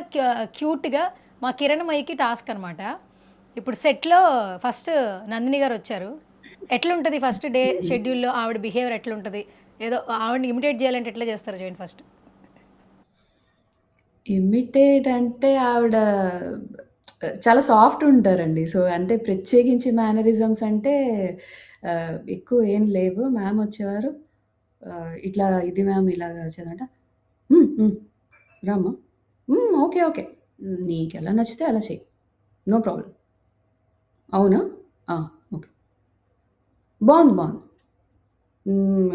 క్యూట్‌గా మా కిరణ్‌మయికి టాస్క్ అనమాట. ఇప్పుడు సెట్‌లో ఫస్ట్ నందిని గారొచ్చారు. ఎట్లుంటది ఫస్ట్ డే షెడ్యూల్‌లో ఆవిడ బిహేవియర్ ఎట్లుంటది? ఏదో ఆవిడని ఇమిటేట్ చేయాలంటే ఎట్లా చేస్తారో చేయండి ఫస్ట్. ఇమిటేట్ అంటే ఆవిడ చాలా సాఫ్ట్ ఉంటారండి. సో, అంటే ప్రత్యేకించి మేనరిజమ్స్ అంటే ఎక్కువ ఏం లేవు. మ్యామ్ వచ్చేవారు. ఇట్లా ఇది మ్యామ్ ఇలాగా చదవంట. రామ్మా. ఓకే. ఓకే. నీకెలా నచ్చితే అలా చెయ్యి. No problem. అవునా? ఆ! ఓకే. బావుంది.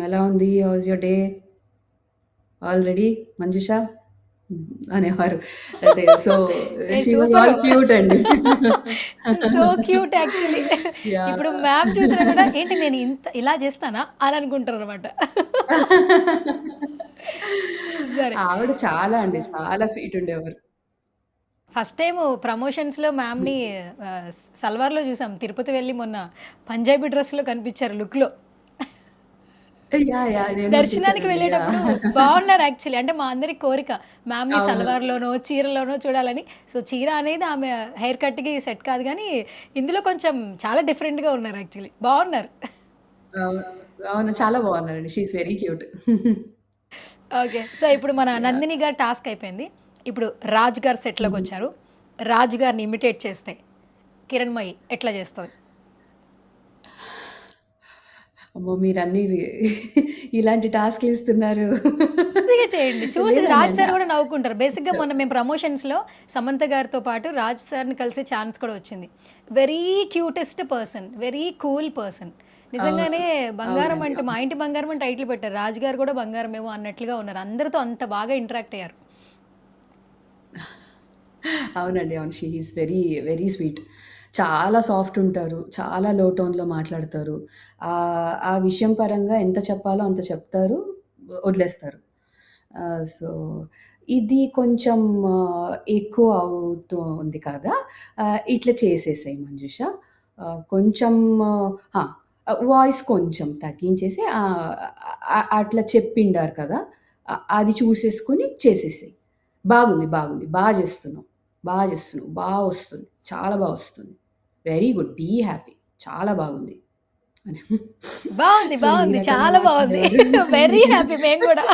ఎలా ఉంది? How is your day? Already Manjusha? Hmm. అనేవారు. అంటే so, a she was super. All cute అండి. So cute actually. ఇప్పుడు యాహ్! మ్యామ్ చూసినా కూడా ఏంటి నేను ఇలా చేస్తానా అని అనుకుంటారనమాట. సరే. ఆవిడ చాలా అండి. చాలా స్వీట్ ఉండేవారు. ఫస్ట్ టైము ప్రమోషన్స్‌లో మ్యామ్‌ని సల్వార్‌లో చూసాం. తిరుపతి వెళ్ళి మొన్న పంజాబీ డ్రెస్‌లో కనిపించారు లుక్‌లో. యాహ్! నేను దర్శనానికి చూసానండి. వెళ్ళేటప్పుడు యాహ్! బాగున్నారు యాక్చువల్లీ. అంటే మా అందరి కోరిక మ్యామ్‌ని అవును. సల్వార్‌లోనో, చీరలోనో చూడాలని. సో, చీర అనేది ఆమె హెయిర్ కట్‌కి సెట్ కాదు గానీ, ఇందులో కొంచెం చాలా డిఫరెంట్‌గా ఉన్నారు యాక్చువల్లీ. బాగున్నారు. అవును. అవును. చాలా బాగున్నారండి. She is very cute. Okay. So, ఇప్పుడు మన యాహ్! నందిని గారి టాస్క్ అయిపోయింది. ఇప్పుడు రాజ్ గారు హ్మ్. సెట్‌లోకొచ్చారు. రాజ్ గారిని ఇమిటేట్ చేస్తే కిరణ్మయి ఎట్లా చేస్తది? అమ్మో! మీరన్నీ ఇలాంటి టాస్క్‌లు ఇస్తున్నారు. ఈజీగా చేయండి. చూసి రాజ్ లేదండి. సార్ గూడా నవ్వుకుంటారు. బేసిక్‌గా మొన్న మేము ప్రమోషన్స్‌లో సమంత గారితో పాటు రాజ్ సార్‌ని కలిసే ఛాన్స్ కూడా వచ్చింది. Very cutest person. Very cool person. అవును. నిజంగానే బంగారం అవునండి. అంటే మా అవును. ఇంటి బంగారం అని టైటిల్ పెట్టారు. రాజ్ గారు గూడా బంగారమేమో అన్నట్లుగా ఉన్నారు. అందరితో అంత బాగా ఇంటరాక్ట్ అయ్యారు. అవునండి. అవును. She is very, very sweet. చాలా సాఫ్ట్ ఉంటారు. చాలా లో టోన్‌లో మాట్లాడతారు. ఆ విషయం పరంగా ఎంత చెప్పాలో అంత చెప్తారు. వదిలేస్తారు. సో, ఇది కొంచెం ఎక్కువ అవుతూ ఉంది కదా! ఇట్లా చేసేసేయి మంజుష. కొంచెం ఆ! వాయిస్ కొంచెం తగ్గించేసి అట్లా చెప్పిండారు కదా! అది చూసేసుకొని చేసేసేయి. బాగుంది. చేస్తున్నావు. వస్తుంది. చాలా వస్తుంది. Very good. Be happy. చాలా బాగుంది. అని. సో, ఈ బావుంది. రకంగా చాలా బావుంది. మాట్లాడేవారు. వెరీ హ్యాపీ మేము గూడా.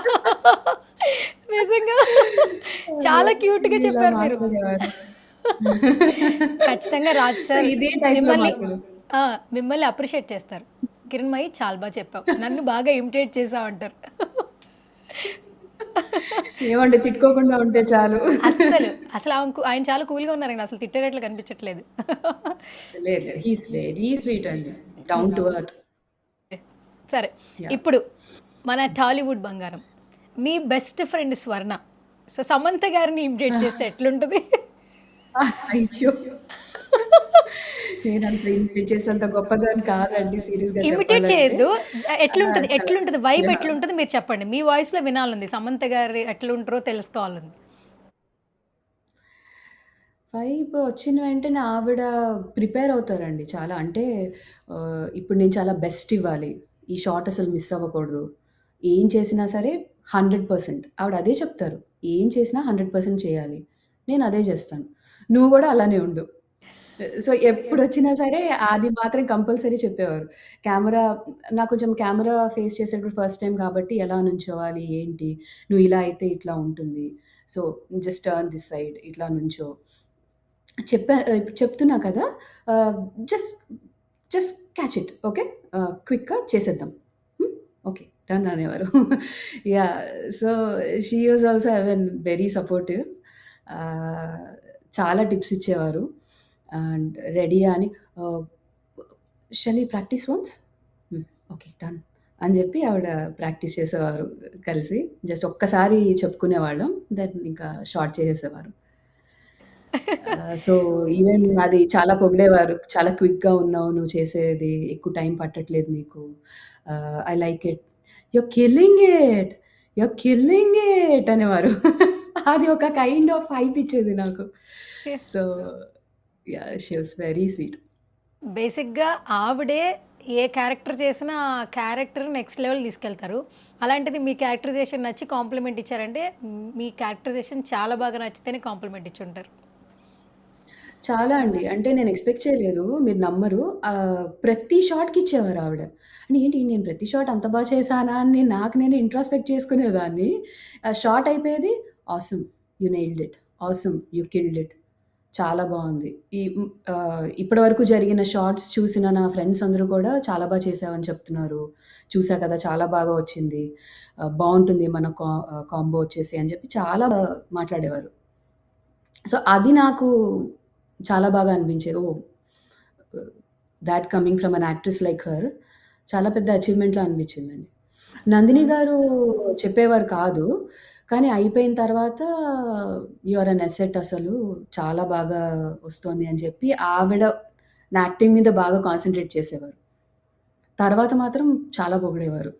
నిజంగా అదే. చాలా క్యూట్‌గా ఇలా చెప్పారు మీరు. మాట్లాడేవారు. ఖచ్చితంగా రాజ్ సో, సార్ ఇదే టైప్‌లో మిమ్మల్ని మాట్లాడారు. ఆ! మిమ్మల్ని అప్రిషియేట్ చేస్తారు. కిరణ్మయి చాలా చెప్పావు. నన్ను బాగా ఇమిటేట్ చేసావు అంటారు. ఏమండి తిట్టుకోకుండా ఉంటే చాలు. అసలు ఆయన చాలా కూల్‌గా ఉన్నారండి. అసలు తిట్టేటట్లు కనిపించట్లేదు. లేదు. హి ఈస్ వెరీ స్వీట్ అండి. Down to earth. సరే. యాహ్! ఇప్పుడు మన టాలీవుడ్ బంగారం. మీ బెస్ట్ ఫ్రెండ్ స్వర్ణ. సో, సమంత గారిని ఇమిటేట్ చేస్తే ఎట్లుంటది? అయ్యో! నేనంత ఇమిటేట్ చేసేంత గొప్పదాన్ని కాదండి సీరియస్‌గా ఇమిటేట్ చెప్పాలంటే. చేయొద్దు. ఎట్లుంటది? చాలా వైబ్ యాహ్! ఎట్లుంటది మీరు చెప్పండి. మీ వాయిస్‌లో వినాలంది. సమంత గారు ఎట్లుంటరో తెలుసుకోవాలంది. వైబ్ వచ్చిన వెంటనే ఆవిడ ప్రిపేర్ అవుతారండి చాలా. అంటే ఇప్పుడు నేను చాలా బెస్ట్ ఇవ్వాలి. ఈ షాట్ అసలు మిస్ అవ్వకూడదు. ఏం చేసినా సరే 100% ఆవిడ అదే చెప్తారు. ఏం చేసినా 100% చేయాలి. నేను అదే చేస్తాను. నువ్వు గూడా అలానే ఉండు. సో, ఎప్పుడొచ్చినా సరే అది మాత్రం కంపల్సరీ చెప్పేవారు. కెమెరా నాకు కొంచెం కెమెరా ఫేస్ చేసేటప్పుడు ఫస్ట్ టైమ్ కాబట్టి ఎలా నుంచోవాలి? ఏంటి? నువ్వు ఇలా అయితే ఇట్లా ఉంటుంది. So, just turn this side ఇట్లా నుంచో. ఇప్పుడు చెప్తున్నా కదా! ఆహ్, just just catch it. Okay. క్విక్‌గా చేసేద్దాం. హ్మ్. ఓకే. డన్ అనేవారు. Yeah! So, she was also even very supportive. ఆహ్, చాలా టిప్స్ ఇచ్చేవారు. అండ్ రెడీ అని ఆహ్, షల్ వి ప్రాక్టీస్ వన్స్? హ్మ్. ఓకే. డన్ అని జెప్పి ఆవిడ ప్రాక్టీస్ చేసేవారు కలిసి. జస్ట్ ఒక్కసారి చెప్పుకునేవాళ్ళం. దెన్ ఇంకా షార్ట్ చేసేసేవారు. సో, ఈవెన్ అది చాలా పొగిడేవారు. "చాలా క్విక్‌గా ఉన్నావు. నువ్వు చేసేది ఎక్కువ టైం పట్టట్లేదు నీకు. I like it. It. Killing it" అనేవారు. అది ఒక కైండ్ ఆఫ్ హైప్ ఇచ్చేది నాకు. So, yeah! She was very sweet. బేసిక్‌గా ఆవిడే ఏ క్యారెక్టర్ చేసినా ఆ క్యారెక్టర్ నెక్స్ట్ లెవెల్ తీసుకెళ్తారు. అలాంటిది మీ క్యారెక్టరైజేషన్ నచ్చి కాంప్లిమెంట్ ఇచ్చారంటే మీ క్యారెక్టరైజేషన్ చాలా బాగా నచ్చితేనే కాంప్లిమెంట్ ఇచ్చుంటారు. చాలా అండి. అంటే నేను ఎక్స్‌పెక్ట్ చేయలేదు. మీరు నమ్మరు. ప్రతి షాట్‌కి ఇచ్చేవారావిడ. అంటే ఏంటి నేను ప్రతి షాట్ అంత చేశానా అని నాకు నేను ఇంట్రాస్పెక్ట్ చేసుకునేదాన్ని. షాట్ అయిపోయేది. Awesome. You nailed it. Awesome. You killed it. చాలా బావుంది. ఇప్పటివరకు జరిగిన షార్ట్స్ చూసిన నా ఫ్రెండ్స్ అందరూ కూడా చాలా చేశావని చెప్తున్నారు. చూసా కదా! చాలా బాగా వచ్చింది. బావుంటుంది మన కాంబో వచ్చేసి అని చెప్పి చాలా మాట్లాడేవారు. సో, అది నాకు చాలా బాగా అనిపించేది. Oh! Thought coming from an actress like her చాలా పెద్ద అచీవ్‌మెంట్‌లా అనిపించిందండి. నందిని హ్మ్. గారు చెప్పేవారు కాదు. కానీ అయిపోయిన తర్వాత యూ ఆర్ ఎన్ అసెట్ అసలు. చాలా బాగా వస్తోంది అని చెప్పి ఆవిడ నా యాక్టింగ్ మీద బాగా కాన్సంట్రేట్ చేసేవారు. తర్వాత మాత్రం చాలా పొగిడేవారు.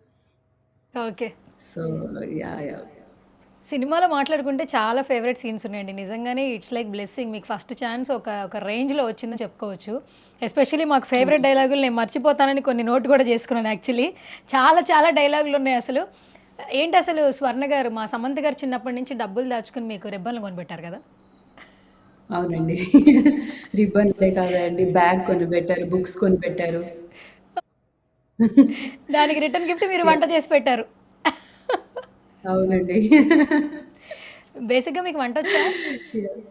ఓకే. So, yeah! సినిమాలో మాట్లాడుకుంటే చాలా ఫేవరెట్ సీన్స్ ఉన్నాయండి. నిజంగానే ఇట్స్ లైక్ బ్లెస్సింగ్. మీకు ఫస్ట్ ఛాన్స్ ఒక రేంజ్‌లో వచ్చిందని చెప్పుకోవచ్చు. ఎస్పెషల్లీ మాకు ఫేవరెట్ డైలాగులు నేను మర్చిపోతానని కొన్ని నోట్ కూడా చేసుకున్నాను యాక్చువల్లీ. చాలా చాలా డైలాగులున్నాయి అసలు. ఏంటసలు స్వర్ణ గారు, మా సమంత గారు చిన్నప్పటి నుంచి డబ్బులు దాచుకొని మీకు రిబ్బన్‌లు కొనిపెట్టారు కదా! అవునండి. రిబ్బన్‌లే కాదండి, బ్యాగ్ కొనిపెట్టారు, బుక్స్ కొనిపెట్టారు. దానికి రిటర్న్ గిఫ్ట్ మీరు వంట యాహ్! చేసి పెట్టారు. అవునండి. బేసిక్‌గా మీకు వంటొచ్చా? యాహ్!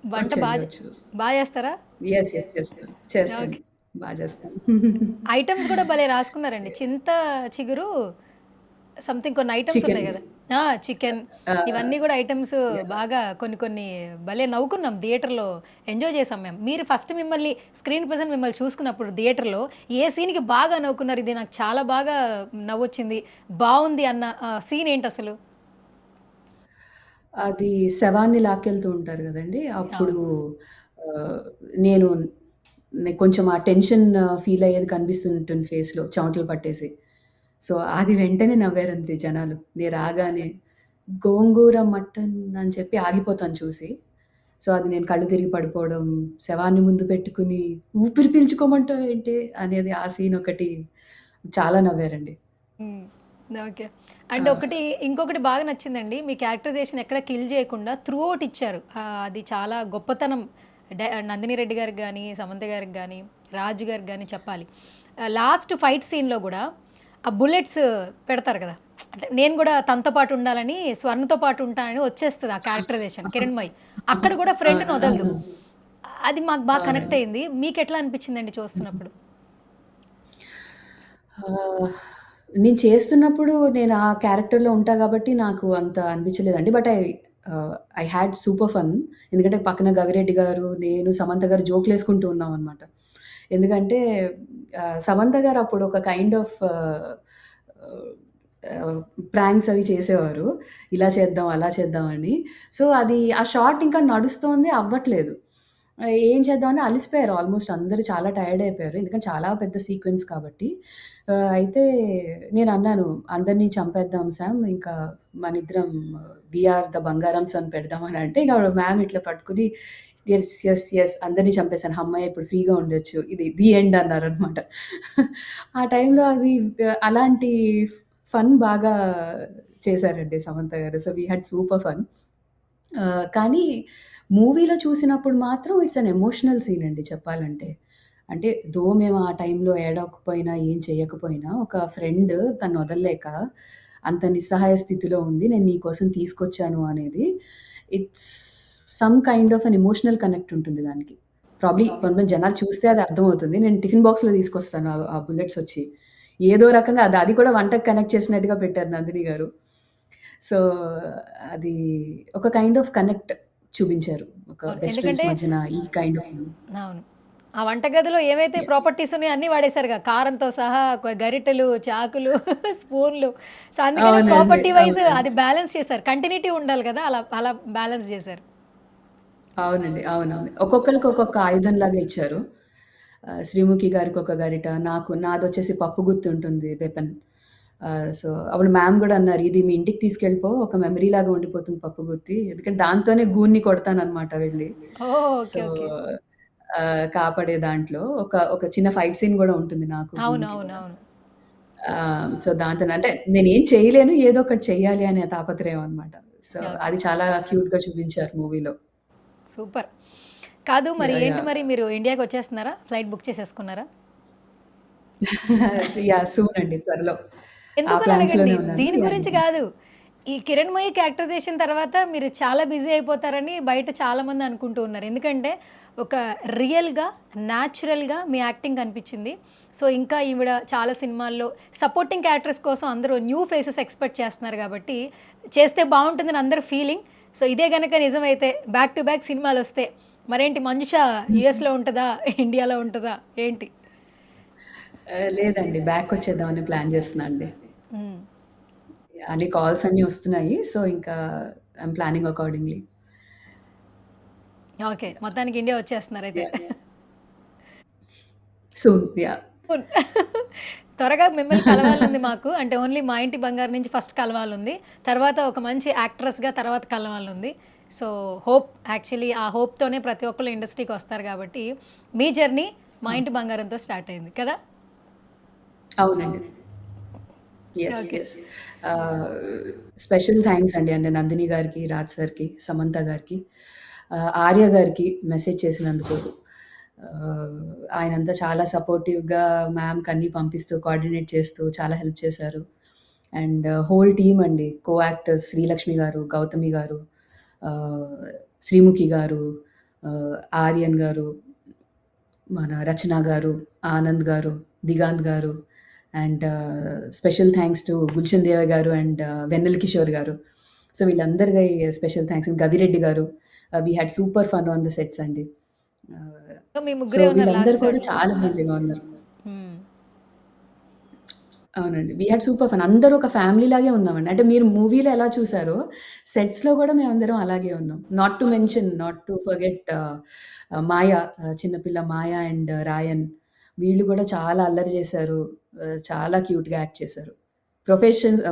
వంట వచ్చండి. వచ్చు. బా చేస్తారా? యెస్. చేస్తాను. ఓకే. చేస్తాను. ఐటెమ్స్ కూడా భలే రాసుకున్నారండి. చింత చిగురు సంథింగ్ కొన్ని ఐటెమ్స్ చికెన్. ఉన్నాయి గదా! చికెన్ ఇవన్నీ ఆహ్, గూడా ఐటెమ్స్ యాహ్! బాగా కొన్ని కొన్ని భలే నవ్వుకున్నాం థియేటర్‌లో. ఎంజాయ్ చేసాం మేము. మీరు ఫస్ట్ మిమ్మల్ని స్క్రీన్ ప్రెజెంట్ మిమ్మల్ని చూసుకున్నప్పుడు థియేటర్‌లో ఏ సీన్‌కి బాగా నవ్వుకున్నారు? ఇది నాకు చాలా బాగా నవ్వొచ్చింది. బావుంది అన్న సీన్ ఏంటసలు? అది శవాన్ని లాక్కెళ్తూ ఉంటారు గదండీ! అప్పుడు అవును. ఆహ్, నేను కొంచెం ఆ టెన్షన్ ఫీల్ అయ్యేది కనిపిస్తుంటుంది ఫేస్‌లో చెమటలు పట్టేసి. సో, అది వెంటనే నవ్వారంతే జనాలు. నేను రాగానే గోంగూర మటన్ అని చెప్పి ఆగిపోతాను చూసి. సో, అది నేను కళ్ళు తిరిగి పడిపోవడం, శవాన్ని ముందు పెట్టుకొని ఊపిరి పీల్చుకోమంటావేంటి అనేది ఆ సీన్ ఒకటి చాలా నవ్వారండి. హ్మ్. ఓకే. ఆ! అండ్ ఇంకొకటి బాగా నచ్చిందండి. మీ క్యారెక్టరైజేషన్ ఎక్కడ కిల్ చేయకుండా త్రూ ఔట్ ఇచ్చారు. అది చాలా గొప్పతనం. నందిని రెడ్డి గారికి గాని, సమంత గారికి గాని, రాజు గారికి గాని చెప్పాలి. లాస్ట్ ఫైట్ సీన్‌లో గూడా ఆ బుల్లెట్స్ పెడతారు కదా! అంటే నేను గూడా తనతో పాటు ఉండాలని, స్వర్ణతో పాటు ఉంటానని వచ్చేస్తది ఆ క్యారెక్టరైజేషన్ కిరణ్‌మయి. అక్కడ గూడా ఆ! ఫ్రెండ్‌ని ఆ! వదలదు. అది మాకు బాగా కనెక్ట్ అవునండి. అయింది. మీకెట్లా అనిపించిందండి చూస్తున్నప్పుడు? ఆహ్, నేను చేస్తున్నప్పుడు నేను ఆ క్యారెక్టర్‌లో ఉంటా గాబట్టి నాకు అంత అనిపించలేదండి. But I had super fun. ఎందుకంటే పక్కన గవిరెడ్డి గారు, నేను, సమంత గారు జోకులేసుకుంటూ ఉన్నామనమాట. ఎందుకంటే సమంత గారు అప్పుడు ఒక కైండ్ ఆఫ్ ఆహ్, ప్రాంక్స్ అవి చేసేవారు. ఇలా చేద్దాం, అలా చేద్దాం అని. సో, అది ఆ షాట్ ఇంకా నడుస్తోంది, అవ్వట్లేదు. ఏం చేద్దాం అని అలిసిపోయారు ఆల్‌మోస్ట్ అందరూ చాలా టైర్డ్ అయిపోయారు. ఎందుకంటే చాలా పెద్ద సీక్వెన్స్ కాబట్టి. అయితే నేనన్నాను, "అందరిని చంపేద్దాం సామ్. ఇంకా మనిద్దరం 'వి ఆర్ ద బంగారమ్స్' అని పెడదాం" అని అంటే, ఇక మ్యామ్ ఇట్లా పట్టుకొని యెస్. అందరిని చంపేసాను. హమ్మయ్య! ఇప్పుడు ఫ్రీగా ఉండొచ్చు. ఇది ది ఎండ్ అన్నారనమాట. ఆ టైంలో అది అలాంటి ఫన్ బాగా చేశారండి సమంత గారు. So, we had super fun. కానీ మూవీలో చూసినప్పుడు మాత్రం ఇట్స్ అన్ ఎమోషనల్ సీన్ అండి చెప్పాలంటే. అంటే మేము ఆ టైంలో ఏడవకపోయినా, ఏం చేయకపోయినా ఒక ఫ్రెండ్ తనొదలలేక అంత నిస్సహాయ స్థితిలో ఉంది. నేను నీ కోసం తీసుకొచ్చాను అనేది it's some kind of an emotional connect ఉంటుంది దానికి. ప్రాబబ్లీ కొంతమంది జనాలు చూస్తే అది అర్థమవుతుంది. నేను టిఫిన్ బాక్స్‌లో తీసుకొస్తాను ఆ బుల్లెట్స్ వచ్చి. ఏదో రకంగా అది అది కూడా వంటకి కనెక్ట్ చేసినట్టుగా పెట్టారు నందిని గారు. సో, అది ఒక కైండ్ ఆఫ్ కనెక్ట్ చూపించారు. ఒక అవును. బెస్ట్ ఫ్రెండ్స్ ఎందుకంటే మధ్యన ఈ కైండ్ ఆఫ్ అవును. ఆ వంటగదిలో ఏవైతే యాహ్! ప్రాపర్టీస్ ఉన్నాయో అన్నీ వాడేసారుగా. కారంతో సహా గరిటెలు, చాకులు, స్పూన్లు. సో, అందుకనే అవునండి. ప్రాపర్టీ వైస్ అవునండి. అది బ్యాలెన్స్ చేశారు. కంటిన్యూటీ ఉండాలి గదా! అలా అలా బ్యాలెన్స్ జేశారు. అవునండి. అవునవును. ఒక్కొక్కళ్ళకి ఒక్కొక్క ఆయుధంలాగా ఇచ్చారు. 'శ్రీముఖి' గారికొక గరిట, నాదొచ్చేసి పప్పు గుత్తుంటుంది వెపన్. సో, అప్పుడు మ్యామ్ గూడా అన్నారు, "ఇది మీ ఇంటికి తీసుకెళ్ళిపో. ఒక మెమరీలాగా ఉండిపోతుంది పప్పు గుత్తి." ఎందుకంటే దాంతోనే గూన్ని కొడతాననమాట వెళ్లి. ఓహ్! So, okay. ఓకే. కాపాడే దాంట్లో ఒక చిన్న ఫైట్ సీన్ గూడా ఉంటుంది నాకు, గూన్‌కి గూడా. అవునవునవును. సో, దాంతోనే అంటే నేనేం చేయలేను. ఏదో ఒకటి చెయ్యాలి అనే తాపత్రయం అనమాట. So, okay. అది చాలా క్యూట్‌గా చూపించారు మూవీలో. సూపర్. కాదు మరి ఏంటి యాహ్! మరి మీరు ఇండియాకొచ్చేస్తున్నారా? ఫ్లైట్ బుక్ చేసేసుకున్నారా? సూన్ అండి త్వరలో. ఆ ఎందుకని అడగండి. ప్లాన్స్‌లోనే ఉన్నాను. దీని యాహ్! గురించి గాదు. ఈ కిరణ్మయి క్యారెక్టరైజేషన్ తర్వాత మీరు చాలా బిజీ అయిపోతారని బయట చాలామంది అనుకుంటూ ఉన్నారు. ఎందుకంటే ఒక రియల్‌గా, న్యాచురల్‌గా మీ యాక్టింగ్ కనిపించింది. సో, ఇంకా ఈవిడ చాలా సినిమాల్లో సపోర్టింగ్ క్యారెక్టర్స్ కోసం అందరూ న్యూ ఫేసెస్ ఎక్స్‌పెక్ట్ చేస్తున్నారు కాబట్టి, చేస్తే బావుంటుందని అందరి ఫీలింగ్. సో, ఇదే గనక నిజమైతే బ్యాక్ టు బ్యాక్ సినిమాలొస్తే మరేంటి మంజుష యూఎస్‌లో ఉంటదా? ఇండియాలో ఉంటదా? ఏంటి? లేదండి. బ్యాక్ వచ్చేద్దామని ప్లాన్ చేస్తున్నా అండి. హ్మ్. అన్ని కాల్స్ అన్నీ వస్తున్నాయి. సో, ఇంకా ఐయామ్ ప్లానింగ్ అకార్డింగ్‌లీ. ఓకే. మొత్తానికి ఇండియా వచ్చేస్తున్నారైతే. యాహ్! సూన్. యాహ్! పోన్ త్వరగా మిమ్మల్ని కలవాలనుంది మాకు. అంటే ఓన్లీ మా ఇంటి బంగారం నుంచి ఫస్ట్ కలవాలనుంది. తర్వాత ఒక మంచి యాక్ట్రెస్‌గా తర్వాత కలవాలనుంది. సో, హోప్ యాక్చువల్లీ ఆ హోప్‌తోనే ప్రతి ఒక్కళ్ళు ఇండస్ట్రీకి వస్తారు కాబట్టి, మీ జర్నీ మా ఇంటి బంగారంతో స్టార్ట్ అయింది కదా! అవునండి. యెస్. ఓకే. యెస్. ఆహ్, స్పెషల్ థాంక్స్ అండి. అంటే నందిని గారికి, రాజ్ సార్‌కి, సమంత గారికి, ఆర్య గారికి మెసేజ్ చేసినందుకు. ఆహ్, ఆయనంతా చాలా సపోర్టివ్‌గా మ్యామ్‌కి అన్నీ పంపిస్తూ, కోఆర్డినేట్ చేస్తూ చాలా హెల్ప్ చేశారు. అండ్ హోల్ టీమ్ అండి. కో యాక్టర్స్ శ్రీలక్ష్మి గారు, గౌతమి గారు, ఆహ్, శ్రీముఖి గారు, ఆర్యన్ గారు, మన రచన గారు, ఆనంద్ గారు, దిగాంత్ గారు and special thanks to Gulshan దేవ గారు అండ్ వెన్నెల కిషోర్ గారు. సో, వీళ్ళందరికీ స్పెషల్ థాంక్స్. గవిరెడ్డి గారు. We had super fun on the sets అండి. ఆహ్, సో, మీ సో, ముగ్గురే ఉన్నారు వీళ్ళందరూ లాస్ట్ కూడా షాట్‌లో. చాలా ఫ్రెండ్లీగా ఉన్నారు. హ్మ్. అవునండి. We had super fun. అందరూ ఒక ఫ్యామిలీ లాగే ఉన్నామండి. అంటే మీరు మూవీలో ఎలా చూసారో, సెట్స్‌లో గూడా మేమందరం అలాగే ఉన్నాం. నాట్ టు ఫర్గెట్ మాయ, చిన్నపిల్ల మాయ అండ్ రాయన్. వీళ్ళు గూడా చాలా అల్లరి చేశారు. చాలా క్యూట్‌గా యాక్ట్ చేశారు.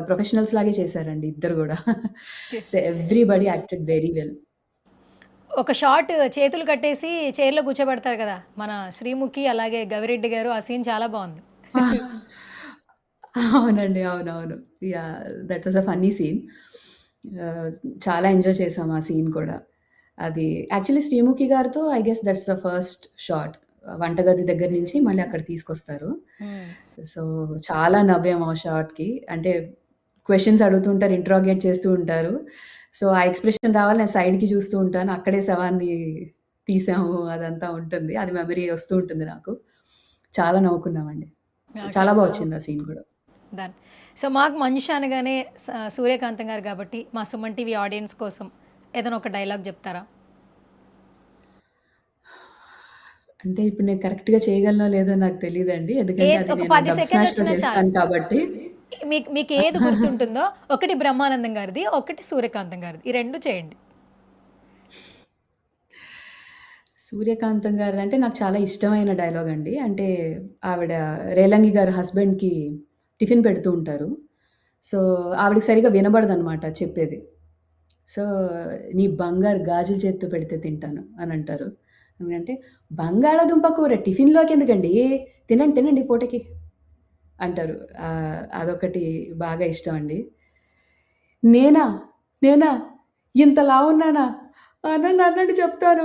ప్రొఫెషనల్స్ లాగే చేశారండి ఇద్దరు గూడా. Okay. So, everybody acted very well. ఒక షాట్ చేతులు కట్టేసి చైర్‌లో కూర్చోబెడతారు కదా! మన శ్రీముఖి అలాగే గవిరెడ్డి గారు ఆ సీన్ చాలా బావుంది. అవునండి. అవునవును. Yeah! That was a funny scene. Ah, చాలా ఎంజాయ్ చేసాం ఆ సీన్ కూడా. అది యాక్చువల్లీ శ్రీముఖి గారితో I guess that's the first shot. వంటగది దగ్గర నుంచి మళ్ళీ అక్కడ తీసుకొస్తారు. హ్మ్. సో, చాలా నవ్వాము ఆ షాట్‌కి. అంటే క్వెషన్స్ అడుగుతుంటారు, ఇంటరాగేట్ చేస్తూ ఉంటారు. సో, ఆ ఎక్స్‌ప్రెషన్ రావాలి నేను సైడ్‌కి చూస్తూ ఉంటాను. అక్కడే శవాన్ని తీసాము అదంతా ఉంటుంది. అది మెమరీ వస్తూ ఉంటుంది నాకు. చాలా నవ్వుకున్నామండి. ఓకే. చాలా వచ్చింది ఆ సీన్ కూడా. డన్. సో, మాకు మంజుష అనగానే సూర్యకాంతం గారు కాబట్టి, మా సుమన్ టీవీ ఆడియన్స్ కోసం ఏదైనా ఒక డైలాగ్ చెప్తారా? అంటే ఇప్పుడు నేను కరెక్ట్‌గా చేయగలనో లేదో నాకు తెలీదండి. ఎందుకంటే అది ఒక నేను 10 డబ్ స్మాష్‌లో సెకండ్‌లొచ్చినా చాలు. చేస్తాను కాబట్టి. మీకు ఏది గుర్తుంటుందో ఒకటి బ్రహ్మానందం గారిది, ఒకటి సూర్యకాంతం గారిది. ఈ 2 చేయండి. సూర్యకాంతం గారిదంటే నాకు చాలా ఇష్టమైన డైలాగ్ అండి. అంటే ఆవిడ రేలంగి గారి హస్బెండ్‌కి టిఫిన్ పెడుతూ ఉంటారు. సో, ఆవిడకి సరిగ్గా వినబడదనమాట చెప్పేది. సో, "నీ బంగారు గాజుల చేత్తో పెడితే తింటాను" అనంటారు. అంటే, "బంగాళాదుంప కూర టిఫిన్‌లోకెందుకండి? తినండి, తినండి పూటకి" అంటారు. అదొకటి బాగా ఇష్టమండి. నేనా? నేనా? ఇంత లావున్నానా? అనండి, అనండి చెప్తాను.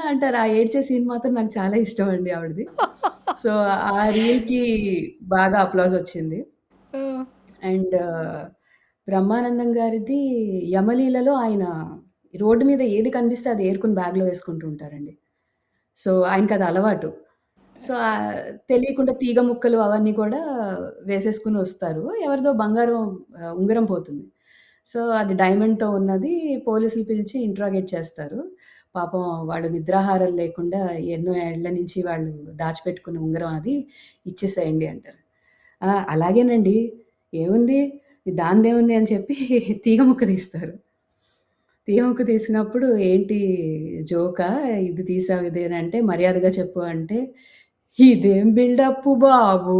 అంటారు. ఆ ఏడ్చే సీన్ మాత్రం నాకు చాలా ఇష్టమండి ఆవిడది. సో, ఆ రీల్‌కి బాగా అప్లాజొచ్చింది. హ్మ్. అండ్ బ్రహ్మానందం గారిది 'యమలీలలో' ఆయన రోడ్డు మీద ఏది కనిపిస్తే అది ఏరుకొని బ్యాగ్‌లో వేసుకుంటూ ఉంటారండి. సో, ఆయనకది అలవాటు. సో, తెలియకుండా తీగ ముక్కలు అవన్నీ కూడా వేసేసుకొని వస్తారు. ఎవరిదో బంగారం ఉంగరం పోతుంది. సో, అది డైమండ్‌తో ఉన్నది పోలీసులు పిలిచి ఇంట్రాగేట్ చేస్తారు. పాపం వాడు నిద్రాహారాలు లేకుండా ఎన్నో ఏళ్ల నుంచి వాళ్ళు దాచిపెట్టుకున్న ఉంగరం అది ఇచ్చేసేయండి అంటారు. ఆ! అలాగేనండి. ఏముంది దానిదేముంది అని చెప్పి తీగ ముక్క తీస్తారు. తీగ ముక్క తీసినప్పుడు ఏంటి జోకా? ఇది తీసావు ఇదేనంటే మర్యాదగా చెప్పు అంటే, ఇదేం బిల్డప్పు బాబు!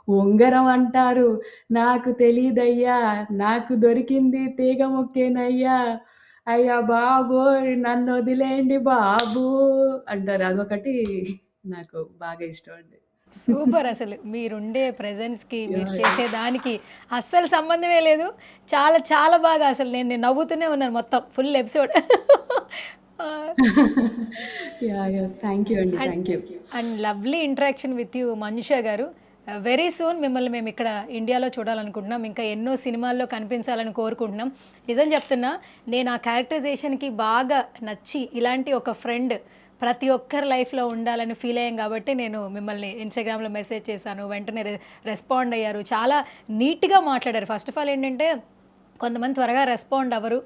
ఉంగరం అంటారు. నాకు తెలీదయ్యా! నాకు దొరికింది తీగ ముక్కేనయ్యా! అయ్య బాబోయ్! నన్నొదిలేయండి బాబూ! అంటారు. అదొకటి నాకు బాగా ఇష్టమండి. సూపర్ అసలు. మీరుండే ప్రెజెన్స్‌కి, మీరు యాహ్! చేసే దానికి అస్సలు సంబంధమే లేదు. చాలా చాలా బాగా అసలు నేను నేను నవ్వుతూనే ఉన్నాను మొత్తం full episode. Ah, yeah! Yeah! Thank you అండి. And thank you. And lovely interaction with you Manjusha గారు. వెరీ సూన్ మిమ్మల్ని మేము ఇక్కడ ఇండియాలో చూడాలనుకుంటున్నాం, ఇంకా ఎన్నో సినిమాల్లో కనిపించాలని కోరుకుంటున్నాం. నిజం చెప్తున్నా, నేను ఆ క్యారెక్టరైజేషన్కి బాగా నచ్చి ఇలాంటి ఒక ఫ్రెండ్ ప్రతి ఒక్కరి లైఫ్లో ఉండాలని ఫీల్ అయ్యాం కాబట్టి నేను మిమ్మల్ని ఇన్స్టాగ్రామ్లో మెసేజ్ చేశాను, వెంటనే రెస్పాండ్ అయ్యారు, చాలా నీట్గా మాట్లాడారు. ఫస్ట్ ఆఫ్ ఆల్ ఏంటంటే కొంతమంది త్వరగా రెస్పాండ్ అవ్వరు,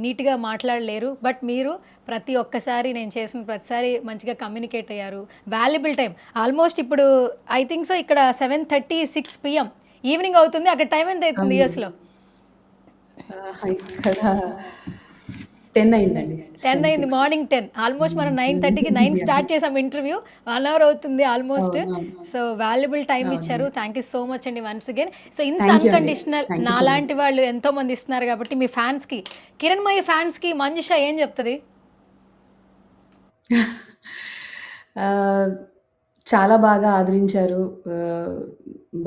నీట్గా మాట్లాడలేరు, బట్ మీరు ప్రతి ఒక్కసారి నేను చేసిన ప్రతిసారి మంచిగా కమ్యూనికేట్ అయ్యారు. వాల్యుబుల్ టైం ఆల్మోస్ట్ ఇప్పుడు ఐ థింక్ సో ఇక్కడ 7:36 PM ఈవినింగ్ అవుతుంది, అక్కడ టైం ఎంత అవుతుంది యూఎస్లో? ఇక్కడ 10 అయిందండి. 10 అయింది, మార్నింగ్ 10. ఆల్మోస్ట్ మనం 9:30కి 9 స్టార్ట్ చేసాం ఇంటర్వ్యూ, 1 అవర్ అవుతుంది ఆల్మోస్ట్. సో వాల్యుబుల్ టైం ఇచ్చారు. థ్యాంక్ యూ సో మచ్ అండి వన్స్ అగైన్. సో ఇంత అన్కండిషనల్ నాలాంటి వాళ్ళు ఎంతో మంది ఇస్తున్నారు కాబట్టి మీ ఫ్యాన్స్కి, కిరణ్మయి ఫ్యాన్స్కి మంజుష ఏం చెప్తుంది? చాలా బాగా ఆదరించారు,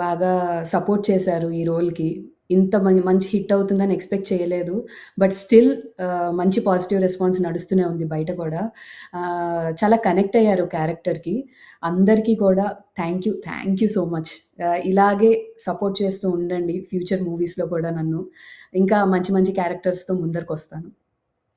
బాగా సపోర్ట్ చేశారు ఈ రోల్కి. ఇంత మంచి హిట్ అవుతుందని ఎక్స్పెక్ట్ చేయలేదు, బట్ స్టిల్ మంచి పాజిటివ్ రెస్పాన్స్ నడుస్తూనే ఉంది బయట కూడా. చాలా కనెక్ట్ అయ్యారు క్యారెక్టర్కి. అందరికీ కూడా థ్యాంక్ యూ సో మచ్. ఇలాగే సపోర్ట్ చేస్తూ ఉండండి ఫ్యూచర్ మూవీస్లో కూడా నన్ను. ఇంకా మంచి మంచి క్యారెక్టర్స్తో ముందరకు వస్తాను.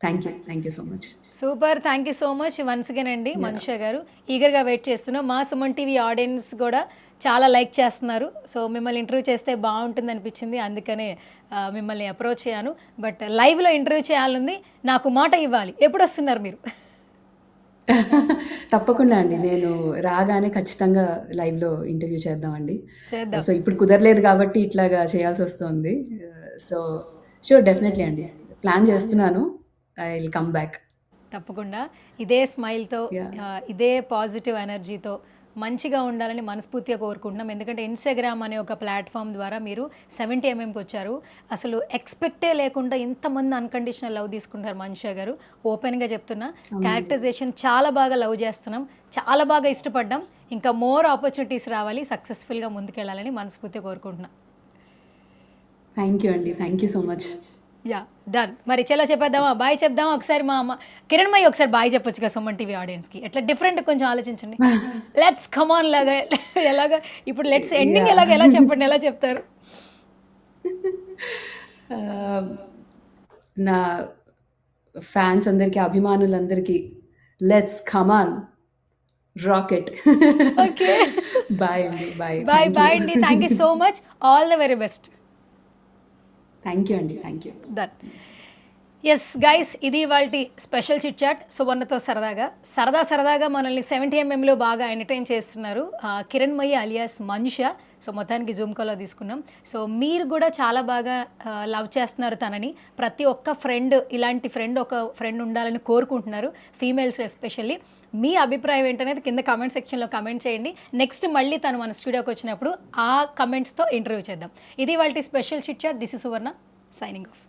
Thank you so much. Super, thank you so much once again అండి మనుష గారు. ఈగర్గా వెయిట్ చేస్తున్నాం. మా సుమన్ టీవీ ఆడియన్స్ కూడా చాలా లైక్ చేస్తున్నారు. సో మిమ్మల్ని ఇంటర్వ్యూ చేస్తే బాగుంటుంది అనిపించింది, అందుకనే మిమ్మల్ని అప్రోచ్ అయ్యాను. బట్ లైవ్లో ఇంటర్వ్యూ చేయాలని నాకు మాట ఇవ్వాలి. ఎప్పుడు వస్తున్నారు మీరు? తప్పకుండా అండి, నేను రాగానే ఖచ్చితంగా లైవ్లో ఇంటర్వ్యూ చేద్దామండి. చేద్దాం. సో ఇప్పుడు కుదరలేదు కాబట్టి ఇట్లాగా చేయాల్సి వస్తుంది. సో షూర్, డెఫినెట్లీ అండి, ప్లాన్ చేస్తున్నాను. I will come back. తప్పకుండా ఇదే స్మైల్తో, ఇదే పాజిటివ్ ఎనర్జీతో మంచిగా ఉండాలని మనస్ఫూర్తిగా కోరుకుంటున్నాం. ఎందుకంటే ఇన్స్టాగ్రామ్ అనే ఒక ప్లాట్ఫామ్ ద్వారా మీరు 70 mmకి వచ్చారు. అసలు ఎక్స్పెక్టే లేకుండా ఇంతమంది అన్కండిషనల్ లవ్ తీసుకుంటారు మనుష గారు. ఓపెన్గా చెప్తున్నా, క్యారెక్టరైజేషన్ చాలా బాగా లవ్ చేస్తున్నాం, చాలా బాగా ఇష్టపడ్డాం. ఇంకా మోర్ ఆపర్చునిటీస్ రావాలి, సక్సెస్ఫుల్గా ముందుకెళ్ళాలని మనస్ఫూర్తిగా కోరుకుంటున్నాం. థ్యాంక్ యూ అండి, thank you so much. Yeah, done. మరి చలో చెప్పేద్దామా, బాయ్ చెప్దామా? ఒకసారి మా అమ్మ కిరణ్మయి ఒకసారి బాయ్ చెప్పొచ్చు కదా సుమన్ టీవీ ఆడియన్స్కి. ఎట్లా డిఫరెంట్ కొంచెం ఆలోచించండి. లెట్స్ కమాన్ లాగా ఎలాగా ఇప్పుడు లెట్స్ ఎండింగ్ ఎలా చెప్పండి, ఎలా చెప్తారు? నా ఫ్యాన్స్ అందరికీ, అభిమానులందరికీ let's come on rocket. Okay, bye అండి, బాయ్ బాయ్ అండి. Thank you so much, all the very best. Thank you అండి, thank you. Done. Yes guys, ఇది వాళ్ళ స్పెషల్ చిట్ చాట్. సువర్ణతో సరదాగా మనల్ని 70 mmలో బాగా ఎంటర్టైన్ చేస్తున్నారు కిరణ్మయి అలియాస్ మనుష. సో మొత్తానికి జూమ్ కాల్లో తీసుకున్నాం. సో మీరు కూడా చాలా బాగా లవ్ చేస్తున్నారు తనని. ప్రతి ఒక్క ఫ్రెండ్, ఇలాంటి ఒక ఫ్రెండ్ ఉండాలని కోరుకుంటున్నారు, ఫీమేల్స్ ఎస్పెషల్లీ. మీ అభిప్రాయం ఏంటనేది కింద కామెంట్ సెక్షన్లో కమెంట్ చేయండి. నెక్స్ట్ మళ్ళీ తను మన స్టూడియోకి వచ్చినప్పుడు ఆ కమెంట్స్తో ఇంటర్వ్యూ చేద్దాం. ఇది వాళ్ళ special chit chat. This is Suvarna signing of.